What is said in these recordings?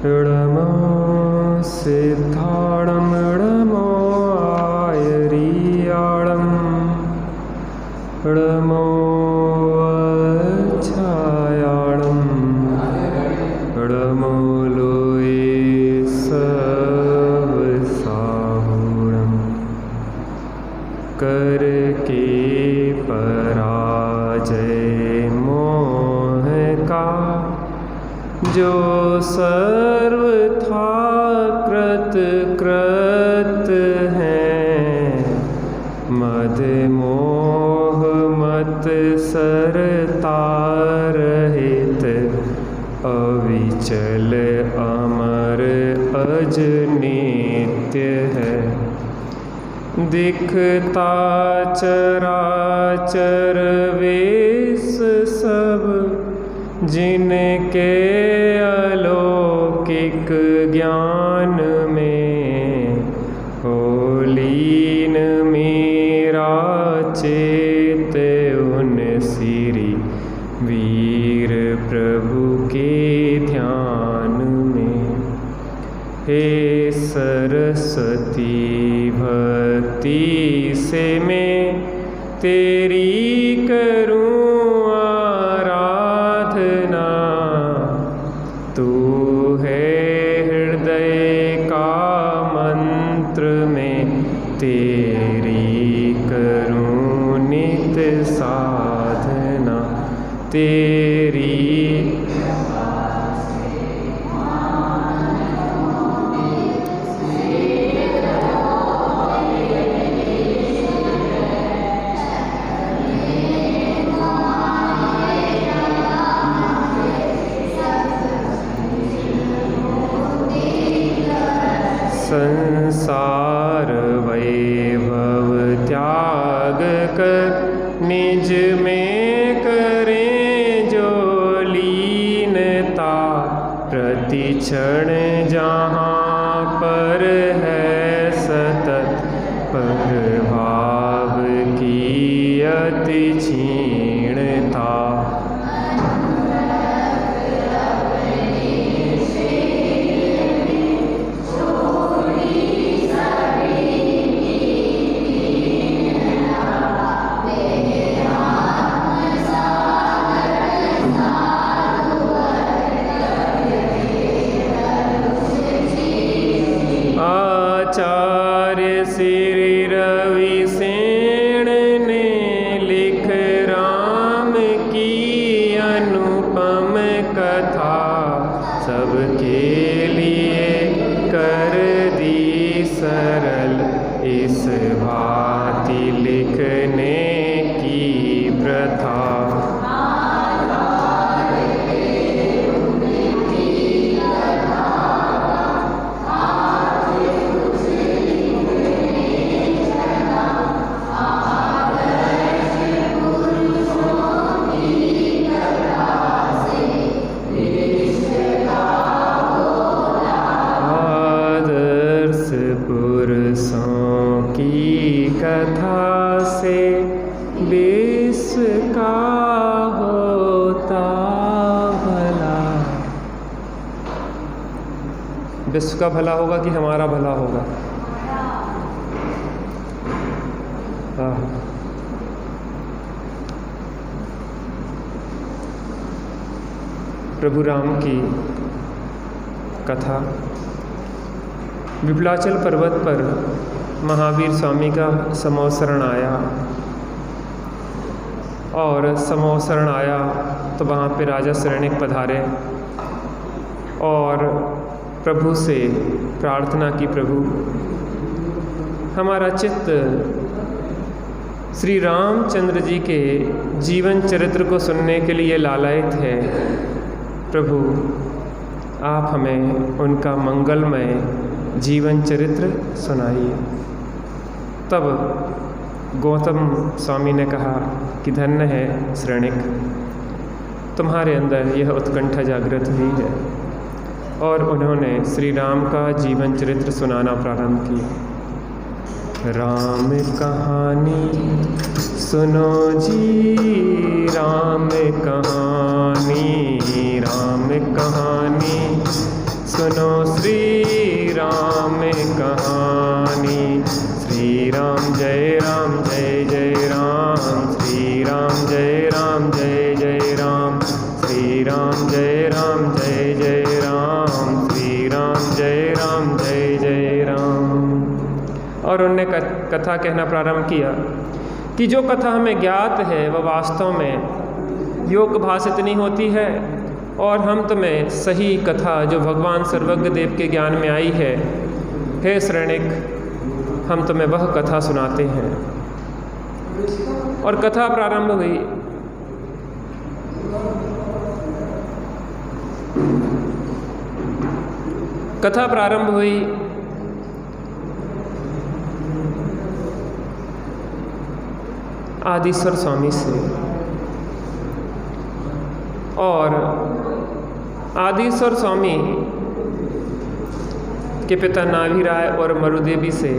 णमो सिद्धाणं णमो आयरीयाणं णमो छायाणं णमो लोये सवसाहुणं करके पराजय मोह का जो सर्वथा कृत कृत हैं मद मोह मत सरता रहित अविचल अमर अज नित्य है। दिखता चराचर वेश सब जिनके अलौकिक ज्ञान में हो लीन मेरा चेत उन श्री वीर प्रभु के ध्यान में। हे सरस्वती भक्ति से मैं तेरी करूं आराधना, तू है हृदय का मंत्र में तेरी करूं नित साधना। तेरी संसार वैभव त्याग कर निज में करें जो लीनता, प्रति क्षण जहाँ पर है सतत प्रभाव की अति क्षीणता। आचार्य श्री रवि सेन ने लिख राम की अनुपम कथा, सबके लिए कर दी सरल इस भांति लिखने की प्रथा। पुरुषों की कथा से विश्व का होता भला। विश्व का भला होगा कि हमारा भला होगा? प्रभु राम की कथा। विप्लाचल पर्वत पर महावीर स्वामी का समवसरण आया, और समवसरण आया तो वहाँ पे राजा शरणिक पधारे और प्रभु से प्रार्थना की, प्रभु हमारा चित्त श्री रामचंद्र जी के जीवन चरित्र को सुनने के लिए लालायित है। प्रभु आप हमें उनका मंगलमय जीवन चरित्र सुनाइए। तब गौतम स्वामी ने कहा कि धन्य है शरणिक, तुम्हारे अंदर यह उत्कंठा जागृत हुई है। और उन्होंने श्री राम का जीवन चरित्र सुनाना प्रारंभ किया। राम कहानी सुनो जी, राम कहानी सुनो श्री राम कहानी। श्री राम जय राम जय जय राम, श्री राम जय राम जय जय राम, श्री राम जय राम जय जय राम, श्री राम जय राम जय जय राम। और उनने कथा कहना प्रारंभ किया कि जो कथा हमें ज्ञात है वह वास्तव में योग भाषित नहीं होती है, और हम तुम्हें सही कथा जो भगवान सर्वज्ञ देव के ज्ञान में आई है, हे श्रेणिक, हम तुम्हें वह कथा सुनाते हैं। और कथा प्रारंभ हुई। कथा प्रारंभ हुई आदिश्वर स्वामी से, और आदिश्वर स्वामी के पिता नाभिराय और मरुदेवी से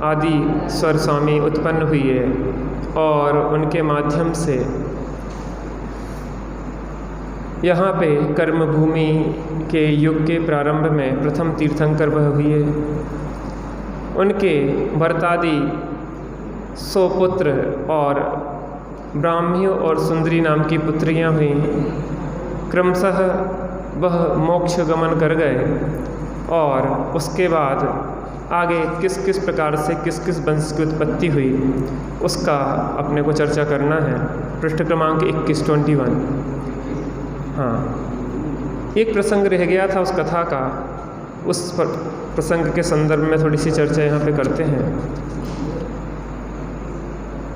आदिश्वर स्वामी उत्पन्न हुई है, और उनके माध्यम से यहाँ पे कर्मभूमि के युग के प्रारंभ में प्रथम तीर्थंकर वह हुए। उनके भरतादि 100 पुत्र और ब्राह्मियों और सुंदरी नाम की पुत्रियां हुई। क्रमशः वह मोक्ष गमन कर गए, और उसके बाद आगे किस किस प्रकार से किस किस वंश की उत्पत्ति हुई उसका अपने को चर्चा करना है। पृष्ठ क्रमांक 21-21। हाँ, एक प्रसंग रह गया था उस कथा का, उस प्रसंग के संदर्भ में थोड़ी सी चर्चा यहाँ पे करते हैं।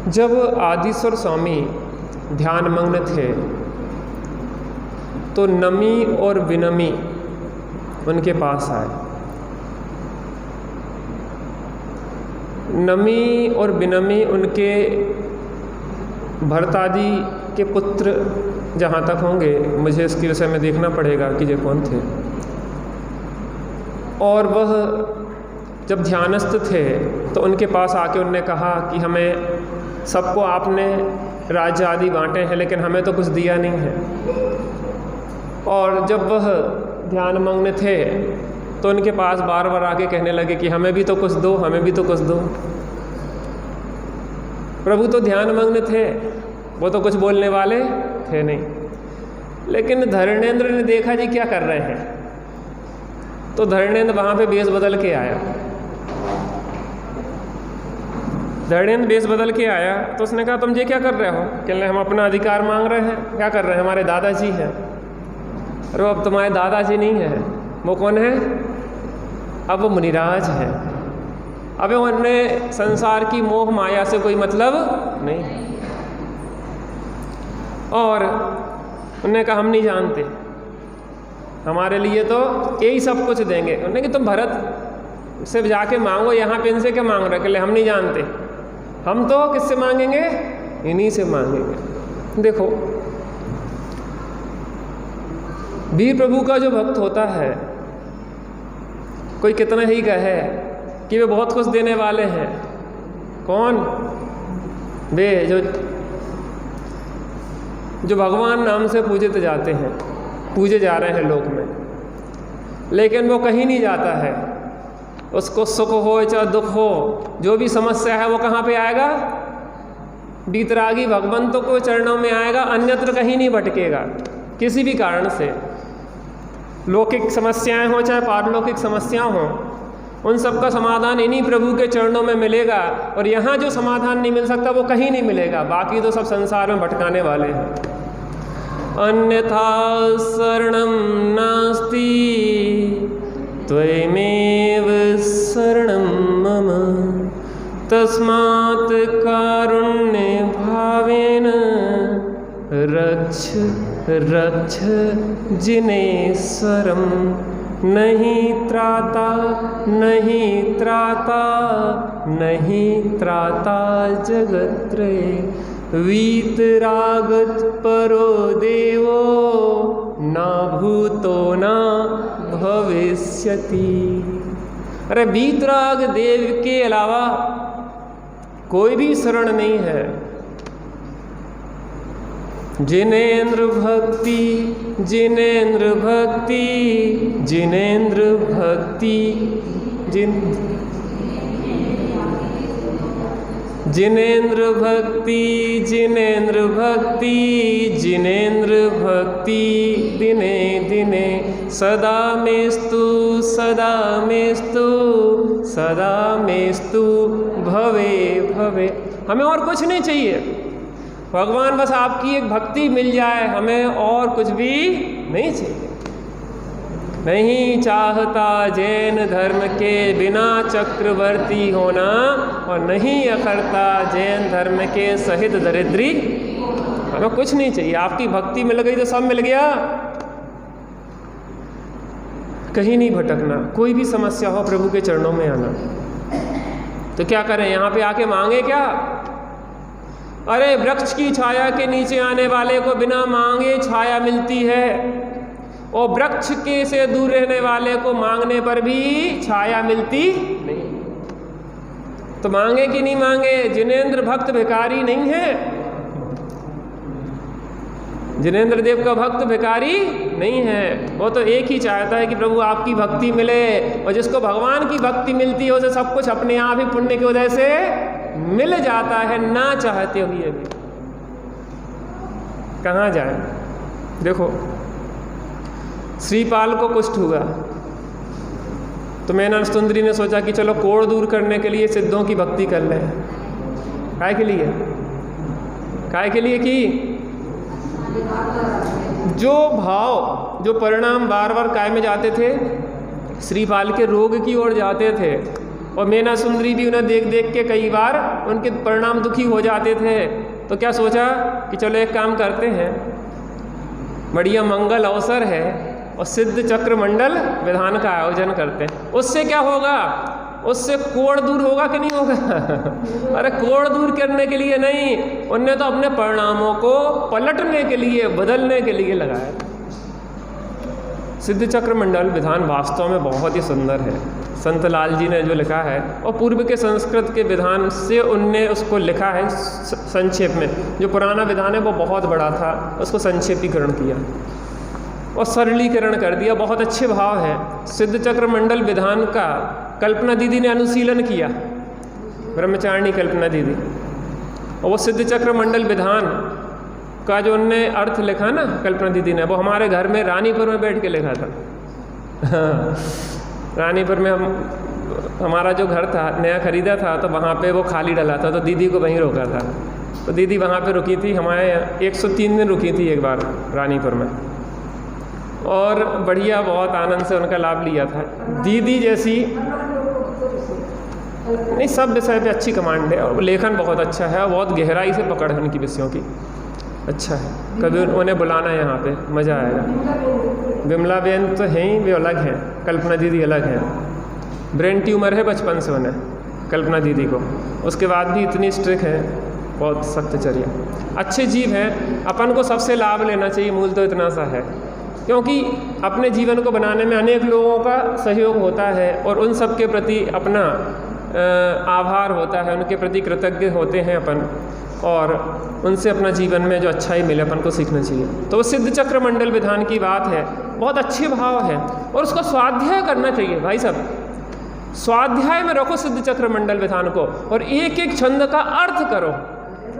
जब आदिश्वर स्वामी ध्यानमग्न थे तो नमी और विनमी उनके पास आए। नमी और विनमी उनके भरतादि के पुत्र जहाँ तक होंगे, मुझे इसके विषय में देखना पड़ेगा कि ये कौन थे। और वह जब ध्यानस्थ थे तो उनके पास आके उनने कहा कि हमें सबको आपने राज्य आदि बांटे हैं, लेकिन हमें तो कुछ दिया नहीं है। और जब वह ध्यानमग्न थे तो उनके पास बार बार आके कहने लगे कि हमें भी तो कुछ दो, हमें भी तो कुछ दो। प्रभु तो ध्यानमग्न थे, वो तो कुछ बोलने वाले थे नहीं। लेकिन धरणेंद्र ने देखा जी क्या कर रहे हैं, तो धरणेंद्र वहाँ पे वेश बदल के आया। धरणेंद्र वेश बदल के आया तो उसने कहा तुम ये क्या कर रहे हो? कहने हम अपना अधिकार मांग रहे हैं। क्या कर रहे हैं? हमारे दादाजी हैं। अरे अब तुम्हारे दादाजी नहीं है, वो कौन है? अब वो मुनिराज है। अब उन्हें संसार की मोह माया से कोई मतलब नहीं। और उन्होंने कहा हम नहीं जानते, हमारे लिए तो यही सब कुछ देंगे। उन्होंने कि तुम भरत से जाके मांगो, यहाँ पे इनसे क्या मांग रहे? कहले हम नहीं जानते, हम तो किससे मांगेंगे? इन्हीं से मांगेंगे। देखो, वीर प्रभु का जो भक्त होता है, कोई कितना ही कहे कि वे बहुत कुछ देने वाले हैं। कौन? वे जो भगवान नाम से पूजित जाते हैं, पूजे जा रहे हैं लोक में, लेकिन वो कहीं नहीं जाता है। उसको सुख हो चाहे दुख हो, जो भी समस्या है वो कहाँ पे आएगा? बीतरागी भगवंतों को चरणों में आएगा, अन्यत्र कहीं नहीं भटकेगा। किसी भी कारण से लौकिक समस्याएं हो चाहे पारलौकिक समस्याएं हो, उन सब का समाधान इन्हीं प्रभु के चरणों में मिलेगा। और यहाँ जो समाधान नहीं मिल सकता वो कहीं नहीं मिलेगा। बाकी तो सब संसार में भटकाने वाले हैं। अन्यथा शरणं नास्ति त्वमेव शरणं मम, तस्मात् कारुण्य भावेन रक्ष रक्ष जिनेश्वरम। नहीं त्राता नहीं त्राता नहीं त्राता जगत्त्रये, वीतरागत परो देवो ना भूतो ना भविष्यति। अरे वीतराग देव के अलावा कोई भी शरण नहीं है। जिनेन्द्र भक्ति जिनेन्द्र भक्ति, जिनेन्द्र भक्ति, जिनेन्द्र भक्ति, जिनेन्द्र भक्ति, जिनेन्द्र भक्ति, दिने दिने सदा मेस्तु, सदा मेस्तु, सदा मेस्तु भवे भवे। हमें और कुछ नहीं चाहिए भगवान, बस आपकी एक भक्ति मिल जाए, हमें और कुछ भी नहीं चाहिए। नहीं चाहता जैन धर्म के बिना चक्रवर्ती होना, और नहीं अखरता जैन धर्म के सहित दरिद्री। हमें कुछ नहीं चाहिए, आपकी भक्ति मिल गई तो सब मिल गया। कहीं नहीं भटकना, कोई भी समस्या हो प्रभु के चरणों में आना। तो क्या करें, यहाँ पे आके मांगे क्या? अरे वृक्ष की छाया के नीचे आने वाले को बिना मांगे छाया मिलती है, और वृक्ष के से दूर रहने वाले को मांगने पर भी छाया मिलती नहीं। तो मांगे कि नहीं मांगे? जिनेन्द्र भक्त भिखारी नहीं है, जिनेन्द्र देव का भक्त भिखारी नहीं है। वो तो एक ही चाहता है कि प्रभु आपकी भक्ति मिले, और जिसको भगवान की भक्ति मिलती है उसे सब कुछ अपने आप ही पुण्य की वजह से मिल जाता है, ना चाहते हुए भी। कहाँ जाए? देखो श्रीपाल को कुष्ठ हुआ तो मेनन सुंदरी ने सोचा कि चलो कोढ़ दूर करने के लिए सिद्धों की भक्ति कर लें। काय के लिए? काय के लिए कि जो भाव, जो परिणाम बार बार काय में जाते थे, श्रीपाल के रोग की ओर जाते थे, और मेना सुंदरी भी उन्हें देख देख के कई बार उनके परिणाम दुखी हो जाते थे। तो क्या सोचा कि चलो एक काम करते हैं, बढ़िया मंगल अवसर है और सिद्ध चक्र मंडल विधान का आयोजन करते हैं। उससे क्या होगा? उससे कोढ़ दूर होगा कि नहीं होगा? अरे कोढ़ दूर करने के लिए नहीं, उनने तो अपने परिणामों को पलटने के लिए, बदलने के लिए लगाया। सिद्ध चक्र मंडल विधान वास्तव में बहुत ही सुंदर है। संत लाल जी ने जो लिखा है, और पूर्व के संस्कृत के विधान से उनने उसको लिखा है संक्षेप में। जो पुराना विधान है वो बहुत बड़ा था, उसको संक्षेपीकरण किया और सरलीकरण कर दिया। बहुत अच्छे भाव है। सिद्ध चक्र मंडल विधान का कल्पना दीदी ने अनुशीलन किया, ब्रह्मचारिणी कल्पना दीदी, और वो सिद्ध चक्र मंडल विधान का जो उनने अर्थ लिखा ना कल्पना दीदी ने, वो हमारे घर में रानीपुर में बैठ के लिखा था। रानीपुर में हमारा जो घर था नया खरीदा था, तो वहाँ पे वो खाली डला था, तो दीदी को वहीं रोका था। तो दीदी वहाँ पे रुकी थी, हमारे 103 दिन रुकी थी एक बार रानीपुर में, और बढ़िया बहुत आनंद से उनका लाभ लिया था। दीदी जैसी नहीं, सब विषय पे अच्छी कमांड है, और लेखन बहुत अच्छा है, बहुत गहराई से पकड़ है उनकी विषयों की, अच्छा है। कभी उन्हें बुलाना है यहाँ पे, मज़ा आएगा। विमला बेन तो हैं ही, वे अलग हैं, कल्पना दीदी अलग हैं। ब्रेन ट्यूमर है बचपन से उन्हें, कल्पना दीदी को, उसके बाद भी इतनी स्ट्रिक्ट है, बहुत सख्तचर्या। अच्छे जीव हैं, अपन को सबसे लाभ लेना चाहिए, मूल तो इतना सा है। क्योंकि अपने जीवन को बनाने में अनेक लोगों का सहयोग होता है, और उन सब के प्रति अपना आभार होता है, उनके प्रति कृतज्ञ होते हैं अपन, और उनसे अपना जीवन में जो अच्छाई मिले अपन को सीखना चाहिए। तो वो सिद्ध चक्र मंडल विधान की बात है, बहुत अच्छे भाव है, और उसका स्वाध्याय करना चाहिए भाई साहब। स्वाध्याय में रखो सिद्ध चक्र मंडल विधान को, और एक एक छंद का अर्थ करो,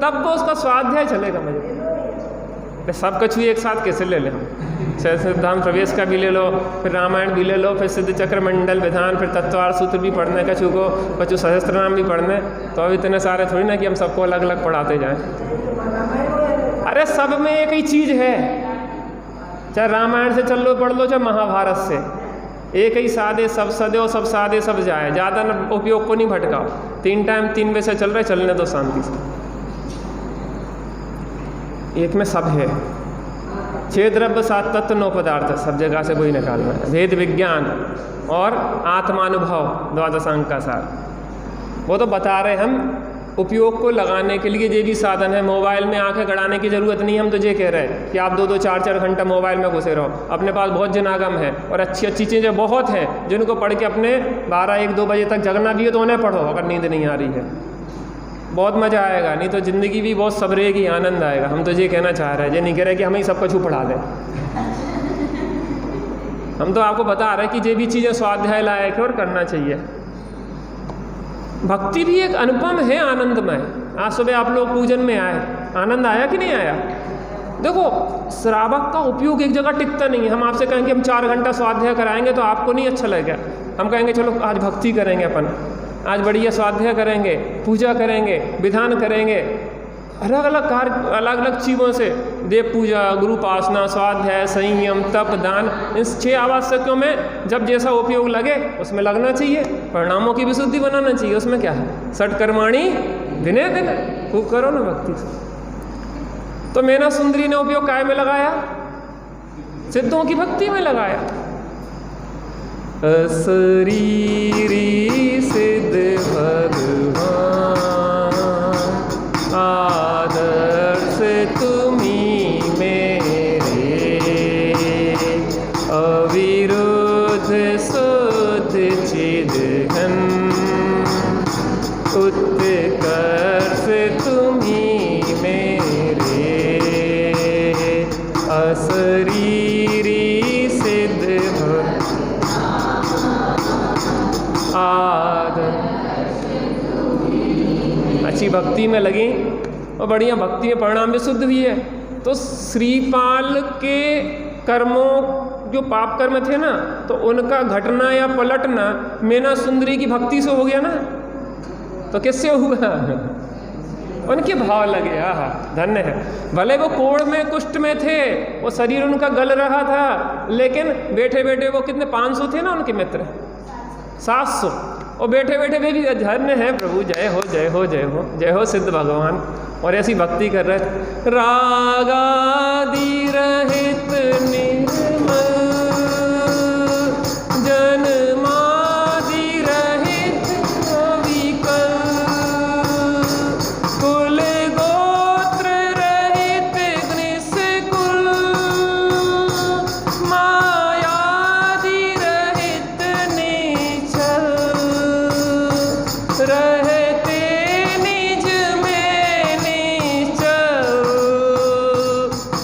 तब वो उसका स्वाध्याय चलेगा। मुझे सब कुछ भी एक साथ कैसे ले लें हम? सिद्धांत प्रवेश का भी ले लो, फिर रामायण भी ले लो, फिर सिद्ध चक्र मंडल विधान, फिर तत्वार सूत्र भी पढ़ने का छू को, बच्चों सहस्त्र नाम भी पढ़ने। तो अब इतने सारे थोड़ी ना कि हम सबको अलग अलग पढ़ाते जाएं। अरे सब में एक ही चीज़ है, चाहे रामायण से चल लो पढ़ लो, चाहे महाभारत से, एक ही सादे सब सदैव, सब सादे सब जाए, ज़्यादा उपयोग को नहीं भटकाओ। 3 टाइम 3 बजे से चल रहे, चलने दो शांति से। एक में सब है, 6 द्रव्य 7 तत्व 9 पदार्थ, सब जगह से कोई निकालना है। भेद विज्ञान और आत्मानुभव, द्वादशांक का सार, वो तो बता रहे हम। उपयोग को लगाने के लिए ये भी साधन है। मोबाइल में आंखें गड़ाने की ज़रूरत नहीं, हम तो ये कह रहे हैं कि आप 2-2 4-4 घंटा मोबाइल में घुसे रहो। अपने पास बहुत जनागम है, और अच्छी अच्छी चीज़ें बहुत हैं, जिनको पढ़ के अपने 12-1-2 बजे तक जगना भी है तो उन्हें पढ़ो, अगर नींद नहीं आ रही है। बहुत मज़ा आएगा, नहीं तो ज़िंदगी भी बहुत सबरेगी, आनंद आएगा। हम तो ये कहना चाह रहे हैं, ये नहीं कह रहे कि हम ही सब कुछ पढ़ा दें। हम तो आपको बता रहे हैं कि ये भी चीज़ें स्वाध्याय लायक है और करना चाहिए। भक्ति भी एक अनुपम है, आनंदमय। आज सुबह आप लोग पूजन में आए, आनंद आया कि नहीं आया? देखो, श्रावक का उपयोग एक जगह टिकता नहीं है। हम आपसे कहेंगे हम 4 घंटा स्वाध्याय कराएंगे तो आपको नहीं अच्छा लगेगा। हम कहेंगे चलो आज भक्ति करेंगे, अपन आज बढ़िया स्वाध्याय करेंगे, पूजा करेंगे, विधान करेंगे, अलग अलग कार्य, अलग अलग चीज़ों से, देव पूजा, गुरुपासना, स्वाध्याय, संयम, तप, दान, इस 6 आवश्यकों में जब जैसा उपयोग लगे उसमें लगना चाहिए। परिणामों की विशुद्धि बनाना चाहिए, उसमें क्या है? षटकर्माणि दिने दिन, खूब करो ना भक्ति से। तो मैना सुंदरी ने उपयोग काय में लगाया? सिद्धों की भक्ति में लगाया। अशरीरी सिद्ध भगवान, आदर्श तुम्ही मेरे, अविरुद्ध शुद्ध चिदघन, उत्कर्ष तुम्ही मेरे, अशरीरी सिद्ध अच्छी भक्ति में लगी और बढ़िया भक्ति में परिणाम भी शुद्ध भी है। तो श्रीपाल के कर्मों, जो पाप कर्म थे ना, तो उनका घटना या पलटना मैना सुंदरी की भक्ति से हो गया ना। तो किससे हुआ? उनके भाव लगे। आहा, धन्य है। भले वो कोढ़ में, कुष्ठ में थे, वो शरीर उनका गल रहा था, लेकिन बैठे बैठे वो कितने 500 थे ना उनके मित्र, 700, और बैठे बैठे भी धन्य है प्रभु, जय हो जय हो जय हो जय हो सिद्ध भगवान। और ऐसी भक्ति कर रहे थे। रागादि रहित निर्मल, जन्मादि रहित अविकल, कुल गोत्र रहित निष्कुल, मायादि रहित निश्चल, रहते निज में निश्चल,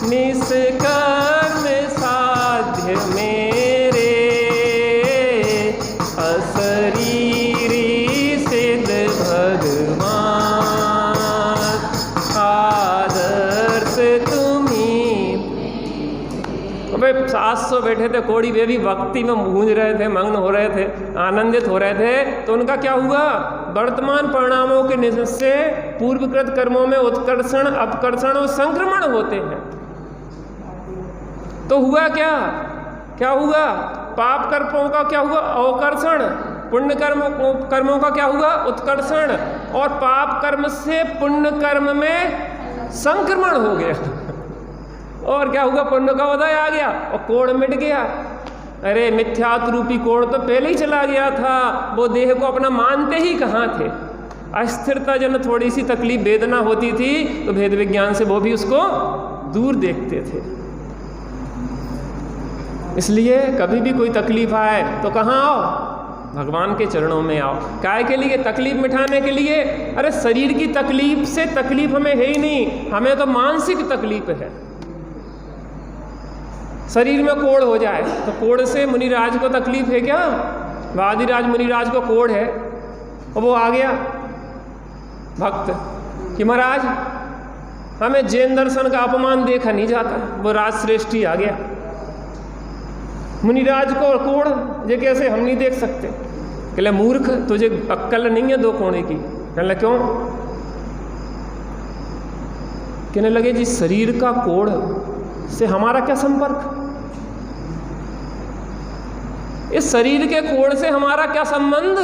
निष्कर्म साध्य मेरे, अशरीरी सिद्ध भगवान, आदर्श तुम्ही। भाई 700 बैठे थे कोड़ी, वे भी भक्ति में गूंज रहे थे, मग्न हो रहे थे, आनंदित हो रहे थे। तो उनका क्या हुआ? वर्तमान परिणामों के निश्चय से पूर्वकृत कर्मों में उत्कर्षण, अपकर्षण और संक्रमण होते हैं। तो हुआ क्या? क्या हुआ? पाप कर्मों का क्या हुआ? अवकर्षण। पुण्य कर्मों का क्या हुआ? उत्कर्षण। और पाप कर्म से पुण्य कर्म में संक्रमण हो गया। और क्या हुआ? पुण्य का उदय आ गया और कोढ़ मिट गया। अरे मिथ्यात्व रूपी कोढ़ तो पहले ही चला गया था। वो देह को अपना मानते ही कहाँ थे। अस्थिरता जन थोड़ी सी तकलीफ, वेदना होती थी तो भेद विज्ञान से वो भी उसको दूर देखते थे। इसलिए कभी भी कोई तकलीफ आए तो कहाँ आओ? भगवान के चरणों में आओ। काय के लिए? तकलीफ मिटाने के लिए। अरे शरीर की तकलीफ से तकलीफ हमें है ही नहीं, हमें तो मानसिक तकलीफ है। शरीर में कोढ़ हो जाए तो कोढ़ से मुनिराज को तकलीफ है क्या? वादिराज मुनिराज को कोढ़ है और वो आ गया भक्त कि महाराज हमें जैन दर्शन का अपमान देखा नहीं जाता। वो राजश्रेष्ठी आ गया, मुनिराज को कोढ़, ये कैसे हम नहीं देख सकते? कहले मूर्ख, तुझे अक्कल नहीं है 2 कोणे की। कहने क्यों? कहने लगे जी शरीर का कोढ़ से हमारा क्या संपर्क? इस शरीर के कोढ़ से हमारा क्या संबंध?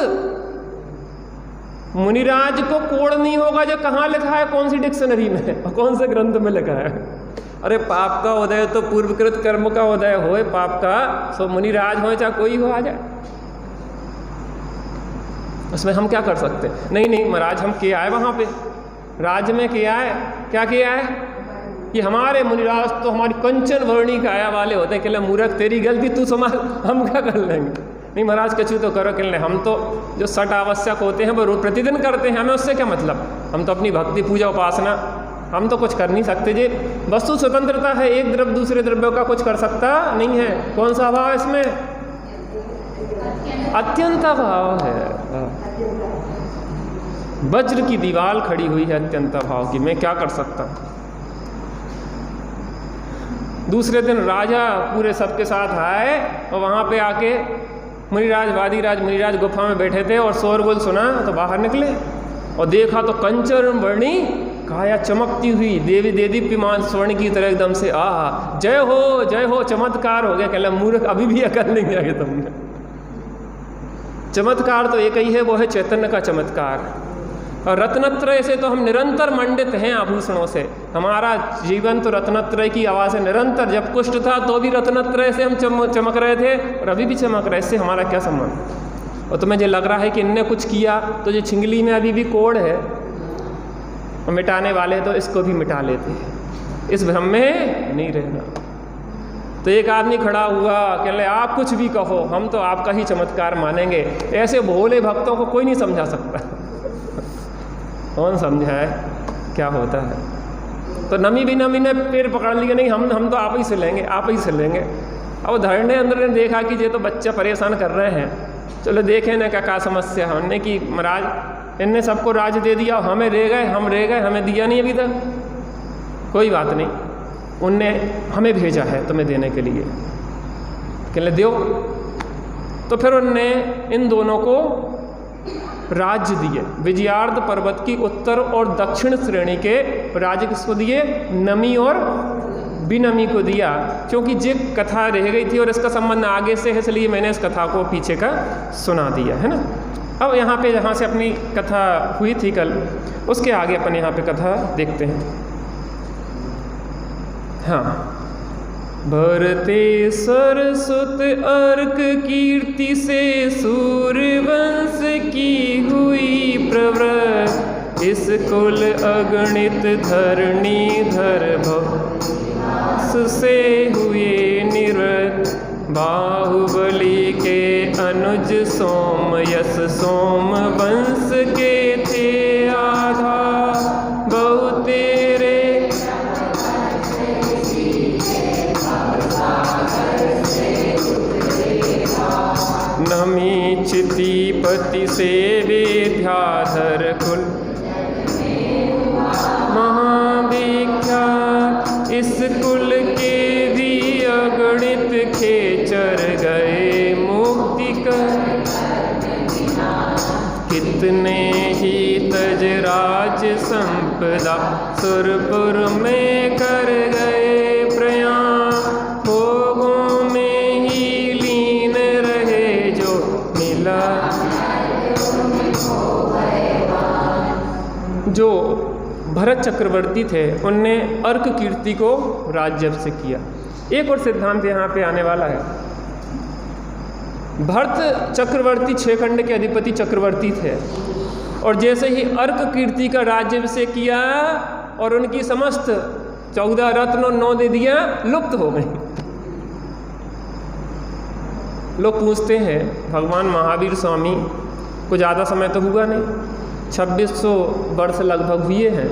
मुनिराज को कोढ़ नहीं होगा जो कहाँ लिखा है? कौन सी डिक्शनरी में और कौन से ग्रंथ में लिखा है? अरे पाप का उदय तो पूर्वकृत कर्म का उदय होए, पाप का सो मुनिराज हो चाहे कोई हो आ जाए, उसमें हम क्या कर सकते? नहीं नहीं महाराज, हम किया है वहाँ पे राज्य में, किया है। क्या किया है कि हमारे मुनिराज तो हमारी कंचन वर्णी काया वाले होते हैं। कहले मूर्ख, तेरी गलती तू संभाल, हम क्या कर लेंगे? नहीं महाराज कछु तो करो। कहले हम तो जो 60 आवश्यक होते हैं वो रोज प्रतिदिन करते हैं, हमें उससे क्या मतलब? हम तो अपनी भक्ति पूजा उपासना, हम तो कुछ कर नहीं सकते जी। वस्तु स्वतंत्रता है, एक द्रव्य दूसरे द्रव्यों का कुछ कर सकता नहीं है। कौन सा अभाव है इसमें? अत्यंता भाव है। वज्र की दीवार खड़ी हुई है अत्यंता भाव की, मैं क्या कर सकता हूँ। दूसरे दिन राजा पूरे सबके साथ आए और वहाँ पे आके मुनिराज वादिराज मुनिराज गुफा में बैठे थे और शोरगुल सुना तो बाहर निकले और देखा तो कंचन वर्णी काया चमकती हुई देवी देदीप्यमान स्वर्ण की तरह एकदम से आहा जय हो चमत्कार हो गया। कहला मूर्ख अभी भी अकल नहीं आई तुमने। चमत्कार तो एक ही है, वो है चैतन्य का चमत्कार। और रत्नत्रय से तो हम निरंतर मंडित हैं आभूषणों से। हमारा जीवन तो रत्नत्रय की आवाज़ है निरंतर। जब कुष्ठ था तो भी रत्नत्रय से हम चमक रहे थे और अभी भी चमक रहे। इससे हमारा क्या संबंध। और तुम्हें जो लग रहा है कि इनने कुछ किया तो जो छिंगली में अभी भी कोड़ है और मिटाने वाले तो इसको भी मिटा लेते हैं। इस भ्रम में नहीं रहना। तो एक आदमी खड़ा हुआ, कह ले आप कुछ भी कहो हम तो आपका ही चमत्कार मानेंगे। ऐसे भोले भक्तों को कोई नहीं समझा सकता। कौन समझाए क्या होता है। तो नमी भी नमी ने पेड़ पकड़ लिया, नहीं हम तो आप ही से लेंगे, आप ही से लेंगे। अब धरने अंदर ने देखा कि ये तो बच्चा परेशान कर रहे हैं, चलो देखें ना क्या समस्या है। उनने कि महाराज इनने सबको राज दे दिया, हमें रह गए, हमें दिया नहीं अभी तक। कोई बात नहीं, उनने हमें भेजा है तुम्हें देने के लिए, कहले दो। तो फिर उनने इन दोनों को राज्य दिए। विजयार्ध पर्वत की उत्तर और दक्षिण श्रेणी के राज्य किसको दिए? नमी और बिनमी को दिया, क्योंकि ये कथा रह गई थी और इसका संबंध आगे से है, इसलिए मैंने इस कथा को पीछे का सुना दिया है ना। अब यहाँ पे जहाँ से अपनी कथा हुई थी कल, उसके आगे अपन यहाँ पे कथा देखते हैं। हाँ, भरते सरस्वत अर्क कीर्ति से सूर्यवंश की हुई प्रवृत्त, इस कुल अगणित धरणीधर भव से हुए निवृत्त। बाहुबली के अनुज सोम यश सोम वंश के थे आधार, बहु तेरे नमी चितिपति से विद्याधर कुल महाविख्यात। इस कुल के भी अगणित खेचर गए मुक्ति कर, कितने ही तजराज संपदा सुरपुर में कर गए प्रयाण। भोगों में ही लीन रहे जो मिला, जो भरत चक्रवर्ती थे उनने अर्क कीर्ति को राज्य से किया। एक और सिद्धांत यहाँ पे आने वाला है। भरत चक्रवर्ती 6 खंड के अधिपति चक्रवर्ती थे और जैसे ही अर्क कीर्ति का राज्याभिषेक किया और उनकी समस्त 14 रत्न और 9 दे दिया लुप्त हो गई। लोग पूछते हैं भगवान महावीर स्वामी को ज़्यादा समय तो हुआ नहीं, 2600 वर्ष लगभग हुए हैं।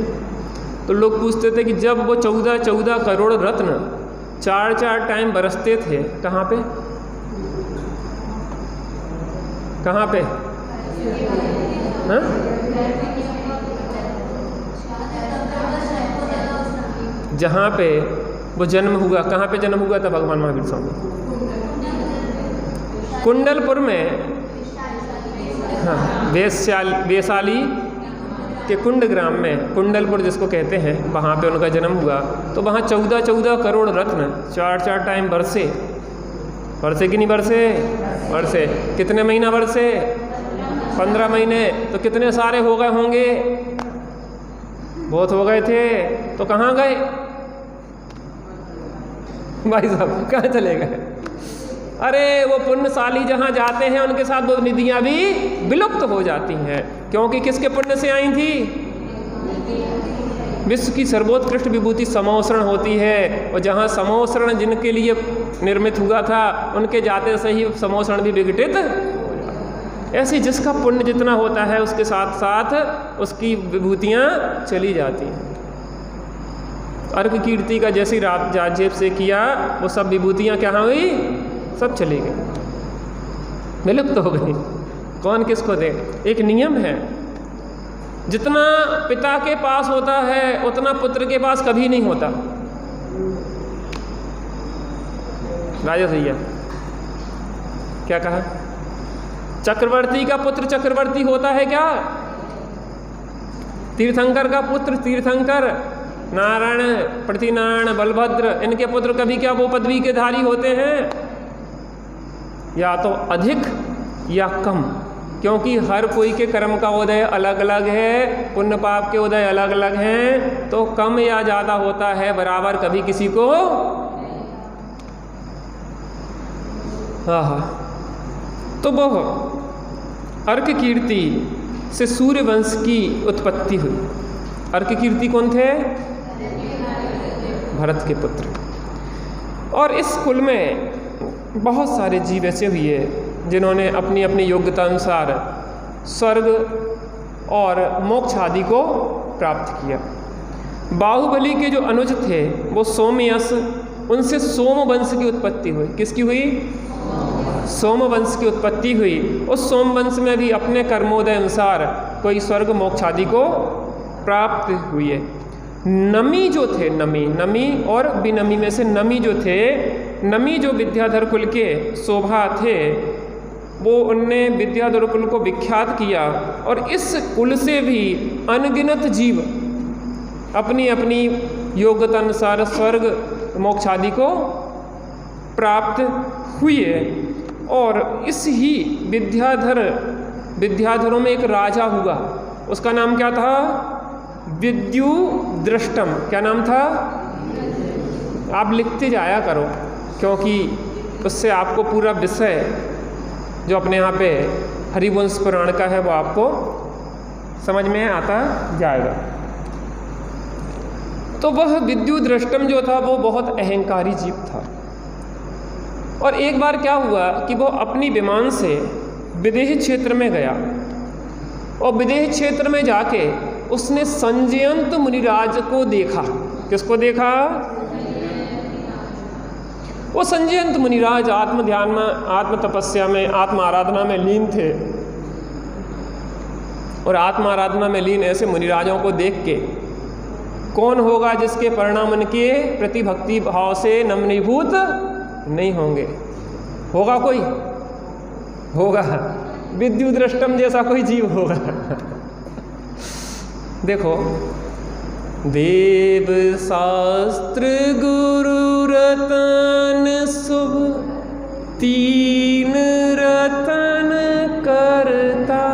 तो लोग पूछते थे कि जब वो 14 करोड़ रत्न 4 टाइम बरसते थे, कहाँ पे हाँ? जहाँ पे वो जन्म हुआ, कहाँ पे जन्म हुआ था भगवान महावीर स्वामी? कुंडलपुर में, हाँ, वैशाली के कुंड ग्राम में, कुंडलपुर जिसको कहते हैं, वहाँ पे उनका जन्म हुआ। तो वहाँ 14 करोड़ रत्न 4 टाइम बरसे कि नहीं बरसे? कितने महीना बरसे? 15 महीने। तो कितने सारे हो गए होंगे? बहुत हो गए थे। तो कहाँ गए भाई साहब, कहाँ चले गए? अरे वो पुण्यशाली जहाँ जाते हैं उनके साथ वो निधियाँ भी विलुप्त हो जाती हैं, क्योंकि किसके पुण्य से आई थी? विश्व की सर्वोत्कृष्ट विभूति समोसरण होती है, और जहाँ समोसरण जिनके लिए निर्मित हुआ था उनके जाते से ही समोसरण भी विघटित। ऐसे जिसका पुण्य जितना होता है उसके साथ साथ उसकी विभूतियाँ चली जाती हैं। अर्क कीर्ति का जैसी राज्य से किया वो सब विभूतियाँ क्या हुई? सब चली गई। विलुप्त हो गई। कौन किसको दे? एक नियम है, जितना पिता के पास होता है उतना पुत्र के पास कभी नहीं होता। राजा भैया क्या कहा? चक्रवर्ती का पुत्र चक्रवर्ती होता है क्या? तीर्थंकर का पुत्र तीर्थंकर, नारायण, पृथ्वीनारायण, बलभद्र, इनके पुत्र कभी क्या वो पदवी के धारी होते हैं? या तो अधिक या कम, क्योंकि हर कोई के कर्म का उदय अलग अलग है, पुण्य पाप के उदय अलग अलग हैं, तो कम या ज़्यादा होता है, बराबर कभी किसी को। हाँ, तो वह अर्क कीर्ति से सूर्यवंश की उत्पत्ति हुई। अर्क कीर्ति कौन थे? भरत के पुत्र। और इस कुल में बहुत सारे जीव ऐसे हुए जिन्होंने अपनी अपनी योग्यता अनुसार स्वर्ग और मोक्ष आदि को प्राप्त किया। बाहुबली के जो अनुज थे वो सोमयश, उनसे सोमवंश की उत्पत्ति हुई। किसकी हुई? सोमवंश की उत्पत्ति हुई। उस सोमवंश में भी अपने कर्मोदय अनुसार कोई स्वर्ग मोक्ष आदि को प्राप्त हुए। नमी जो थे, नमी और बिनमी में से नमी जो थे, नमी जो विद्याधर कुल के शोभा थे, वो उनने विद्याधर कुल को विख्यात किया। और इस कुल से भी अनगिनत जीव अपनी अपनी योग्यता अनुसार स्वर्ग मोक्ष आदि को प्राप्त हुए। और इस ही विद्याधरों में एक राजा हुआ, उसका नाम क्या था? विद्युद्रष्टम। क्या नाम था? आप लिखते जाया करो, क्योंकि उससे आपको पूरा विषय जो अपने यहाँ पे हरिवंश पुराण का है वो आपको समझ में आता जाएगा। तो वह विद्युद्रष्टम जो था वो बहुत अहंकारी जीव था। और एक बार क्या हुआ कि वो अपनी विमान से विदेह क्षेत्र में गया, और विदेह क्षेत्र में जाके उसने संजयंत मुनिराज को देखा। किसको देखा? वो संजयंत मुनिराज आत्म ध्यान में, आत्म तपस्या में, आत्म आराधना में लीन थे। और आत्म आराधना में लीन ऐसे मुनिराजों को देख के कौन होगा जिसके परिणाम उनके प्रति भक्ति भाव से नमनीभूत नहीं होंगे? होगा कोई? होगा, विद्युद्रष्टम जैसा कोई जीव होगा। देखो, देव शास्त्र गुरु रतन शुभ, तीन रतन करता।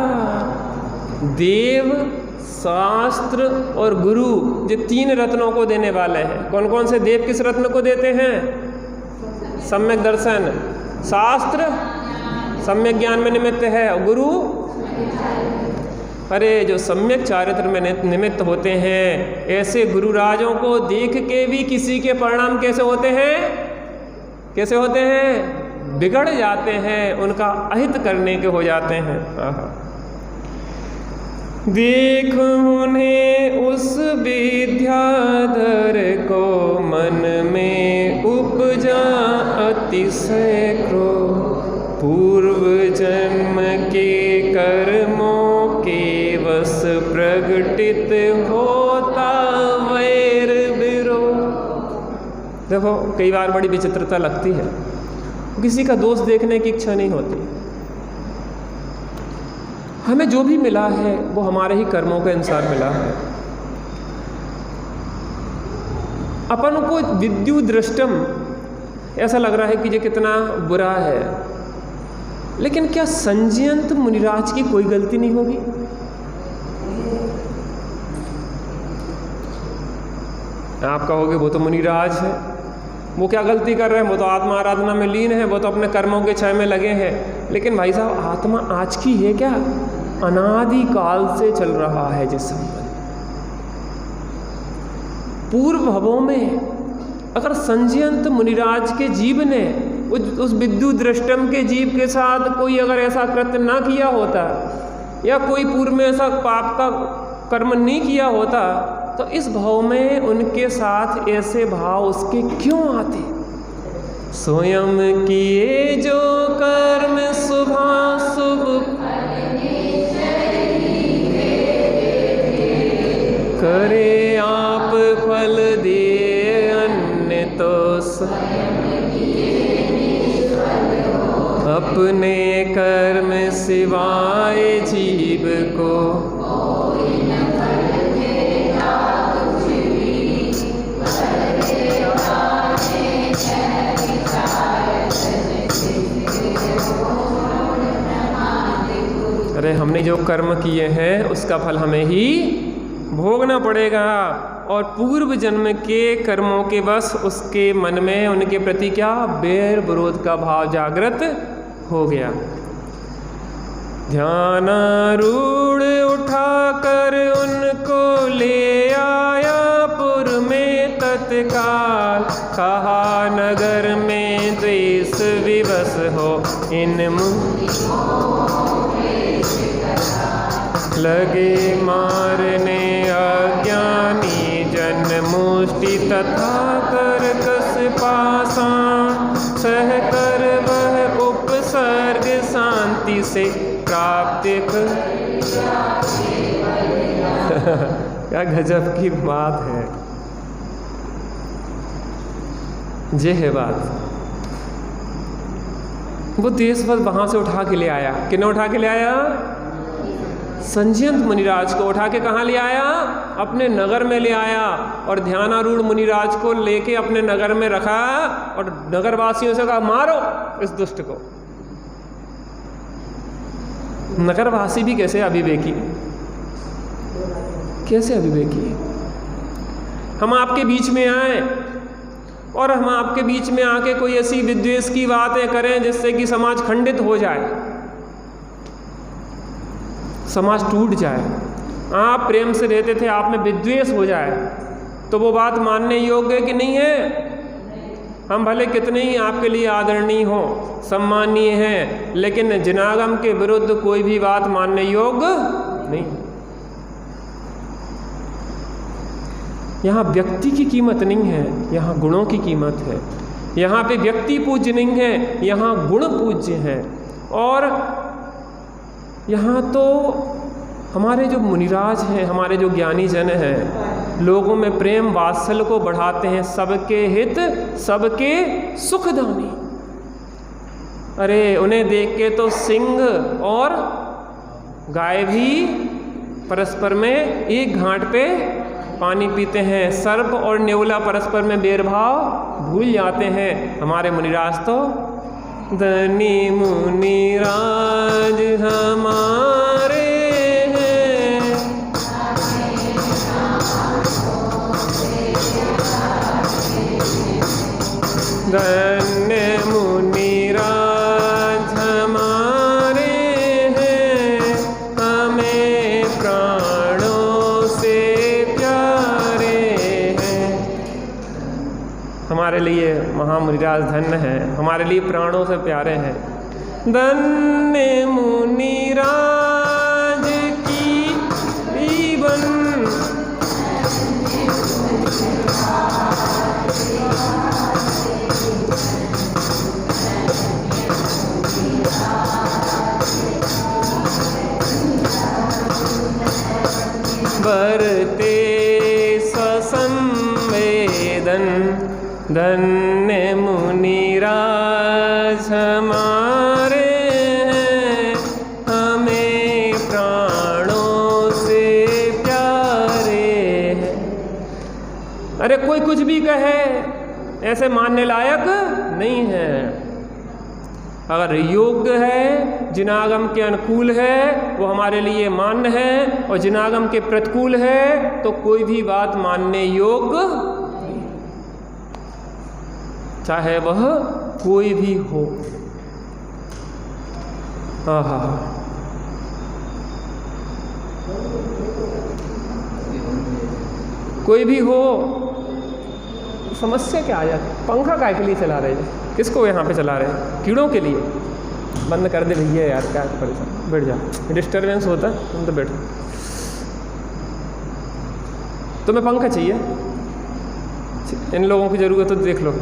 देव, शास्त्र और गुरु, ये तीन रत्नों को देने वाले हैं। कौन कौन से देव किस रत्न को देते हैं? सम्यक दर्शन, शास्त्र सम्यक ज्ञान में निमित्त है, और गुरु अरे जो सम्यक चारित्र में निमित्त होते हैं, ऐसे गुरुराजों को देख के भी किसी के परिणाम कैसे होते हैं? कैसे होते हैं? बिगड़ जाते हैं, उनका अहित करने के हो जाते हैं। देख उन्हें उस विद्याधर को मन में उपजा अतिशय क्रोध, पूर्व जन्म के कर्मों के वश प्रगटित होता वैर विरोध। देखो, कई बार बड़ी विचित्रता लगती है, किसी का दोष देखने की इच्छा नहीं होती। हमें जो भी मिला है वो हमारे ही कर्मों के अनुसार मिला है। अपन को विद्युद्रष्टम ऐसा लग रहा है कि ये कितना बुरा है, लेकिन क्या संजयंत मुनिराज की कोई गलती नहीं होगी? आप कहोगे वो तो मुनिराज है, वो क्या गलती कर रहे हैं? वो तो आत्मा आराधना में लीन है, वो तो अपने कर्मों के क्षय में लगे हैं। लेकिन भाई साहब, आत्मा आज की है क्या? अनादि काल से चल रहा है जिस संबंध। पूर्व भवों में अगर संजयंत मुनिराज के जीव ने उस विद्युद्रष्टम के जीव के साथ कोई अगर ऐसा कृत्य ना किया होता, या कोई पूर्व में ऐसा पाप का कर्म नहीं किया होता, तो इस भाव में उनके साथ ऐसे भाव उसके क्यों आते? स्वयं किए जो कर्म सुभा अपने कर्म सिवाय जीव को अरे हमने जो कर्म किए हैं उसका फल हमें ही भोगना पड़ेगा। और पूर्व जन्म के कर्मों के बस उसके मन में उनके प्रति क्या बैर विरोध का भाव जागृत हो गया। ध्यानारूढ़ उठाकर उनको ले आया पुर में तत्काल, कहा नगर में द्वेष विवश हो इन लगे मारने अज्ञानी जन मुष्टि तथा कर कस पाषाण, सह कर वह उपसर्ग शांति से प्राप्त क्या गजब की बात है। ये है बात। वो देश बस वहां से उठा के ले आया। किन्हें उठा के ले आया? संजयंत मुनिराज को उठा के कहाँ ले आया? अपने नगर में ले आया। और ध्यानारूढ़ मुनिराज को लेके अपने नगर में रखा और नगरवासियों से कहा मारो इस दुष्ट को। नगरवासी भी कैसे अविवेकी, कैसे अविवेकी। हम आपके बीच में आए और हम आपके बीच में आके कोई ऐसी विद्वेष की बातें करें जिससे कि समाज खंडित हो जाए, समाज टूट जाए। आप प्रेम से रहते थे, आप में विद्वेष हो जाए तो वो बात मानने योग्य है कि नहीं है? हम भले कितने ही आपके लिए आदरणीय हो, सम्मानीय हैं, लेकिन जिनागम के विरुद्ध कोई भी बात मानने योग्य नहीं। यहाँ व्यक्ति की कीमत नहीं है, यहाँ गुणों की कीमत है। यहाँ पे व्यक्ति पूज्य नहीं है, यहाँ गुण पूज्य है। और यहाँ तो हमारे जो मुनिराज हैं, हमारे जो ज्ञानी जन हैं, लोगों में प्रेम वात्सल्य को बढ़ाते हैं, सबके हित सबके सुखदानी। अरे उन्हें देख के तो सिंह और गाय भी परस्पर में एक घाट पे पानी पीते हैं। सर्प और नेवला परस्पर में भेदभाव भूल जाते हैं। हमारे मुनिराज तो धनी मुनिराज हमारे हैं, धन्य मुनिराज हमारे हैं, हमें प्राणों से प्यारे हैं। हमारे लिए महामुनिराज धन्य है, हमारे लिए प्राणों से प्यारे हैं। धन्य मुनिराज की जीवन बरते ससंवेदन, धन्य मुनिराज हमारे हैं, हमें प्राणों से प्यारे हैं। अरे कोई कुछ भी कहे, ऐसे मानने लायक नहीं है। अगर योग्य है, जिनागम के अनुकूल है, वो हमारे लिए मान्य है, और जिनागम के प्रतिकूल है तो कोई भी बात मानने योग्य, चाहे वह कोई भी हो। आहा, कोई भी हो। समस्या क्या आ जाती? पंखा काय के लिए चला रहे हैं? किसको यहाँ पे चला रहे हैं? कीड़ों के लिए? बंद कर दे भैया यार, क्या परेशान। बैठ जा, डिस्टर्बेंस होता है। तुम तो बैठो, तुम्हें पंखा चाहिए? इन लोगों की ज़रूरत तो देख लो,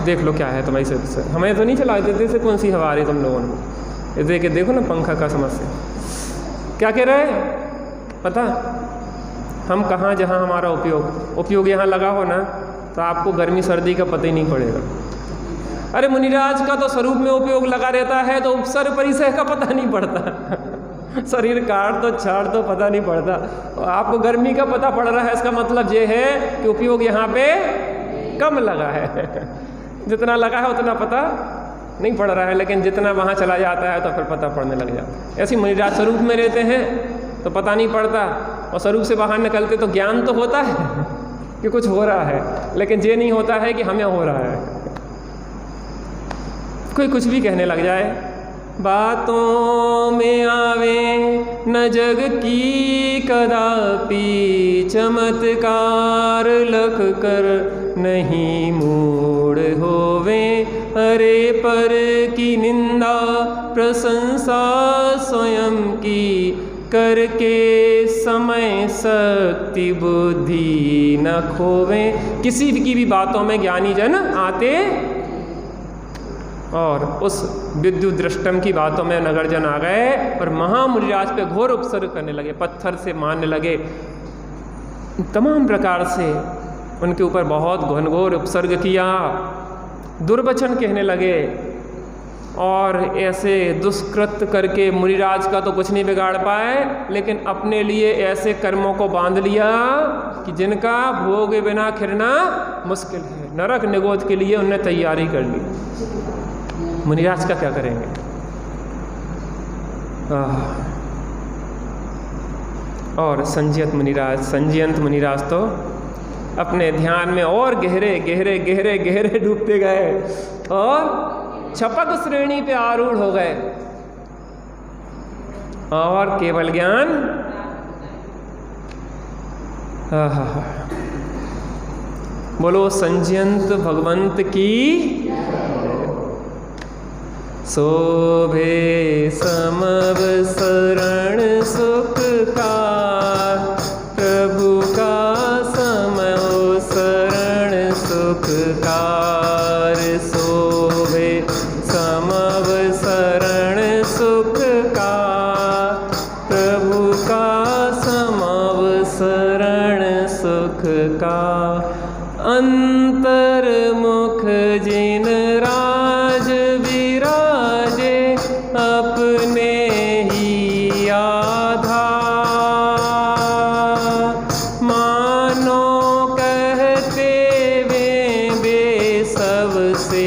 देख लो क्या है तुम्हारी से। हमें तो नहीं चला देते से कौन सी हवा आ रही तुम लोगों को। ये देख के देखो ना पंखा का समस्या क्या कह रहे हैं। पता हम कहाँ, जहाँ हमारा उपयोग यहाँ लगा हो ना, तो आपको गर्मी सर्दी का पता ही नहीं पड़ेगा। अरे मुनिराज का तो स्वरूप में उपयोग लगा रहता है, तो उपसर्ग परिसर का पता नहीं पड़ता। शरीर काट तो छाड़ तो पता नहीं पड़ता। और आपको गर्मी का पता पड़ रहा है, इसका मतलब ये है कि उपयोग यहाँ पे कम लगा है। जितना लगा है उतना पता नहीं पड़ रहा है, लेकिन जितना वहाँ चला जाता है तो फिर पता पड़ने लग जाता है। ऐसे मुनिराज स्वरूप में रहते हैं तो पता नहीं पड़ता, और स्वरूप से बाहर निकलते तो ज्ञान तो होता है कि कुछ हो रहा है, लेकिन ये नहीं होता है कि हमें हो रहा है। कोई कुछ भी कहने लग जाए, बातों में आवे न जग की कदापि, चमत्कार लख कर नहीं मूढ़ होवे, अरे पर की निंदा प्रशंसा स्वयं की, करके समय शक्ति बुद्धि न खोवे। किसी की भी बातों में ज्ञानी जन आते और उस विद्युत दृष्टम की बातों में नगरजन आ गए और महामुनिराज पे घोर उपसर्ग करने लगे, पत्थर से मारने लगे, तमाम प्रकार से उनके ऊपर बहुत घनघोर उपसर्ग किया, दुर्वचन कहने लगे। और ऐसे दुष्कृत करके मुनिराज का तो कुछ नहीं बिगाड़ पाए, लेकिन अपने लिए ऐसे कर्मों को बांध लिया कि जिनका भोग बिना खिरना मुश्किल है। नरक निगोद के लिए उन्होंने तैयारी कर ली। मुनिराज का क्या करेंगे? और संजयंत मुनिराज तो अपने ध्यान में और गहरे गहरे गहरे गहरे डूबते गए और छपक श्रेणी पे आरूढ़ हो गए और केवल ज्ञान बोलो संजयंत भगवंत की। शोभे समवसरण सुख का, प्रभु का समवसरण सुखकार। शोभे समवसरण सुख का, प्रभु का समवसरण सुख का। अंतर्मुख जिन राज विराजे, अपने ही आधार। मानो कहते वे सबसे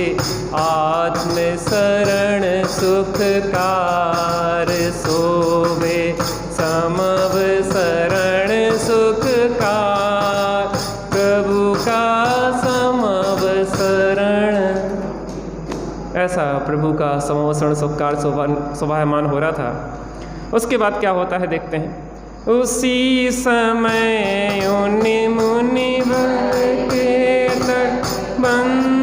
आत्म शरण सुखकार। शोभे समवसरण सुखकार, प्रभु का समवसरण। ऐसा प्रभु का समवसरण सुखकार शोभायमान हो रहा था। उसके बाद क्या होता है देखते हैं। उसी समय उन्हीं मुनिवर के तट बंद,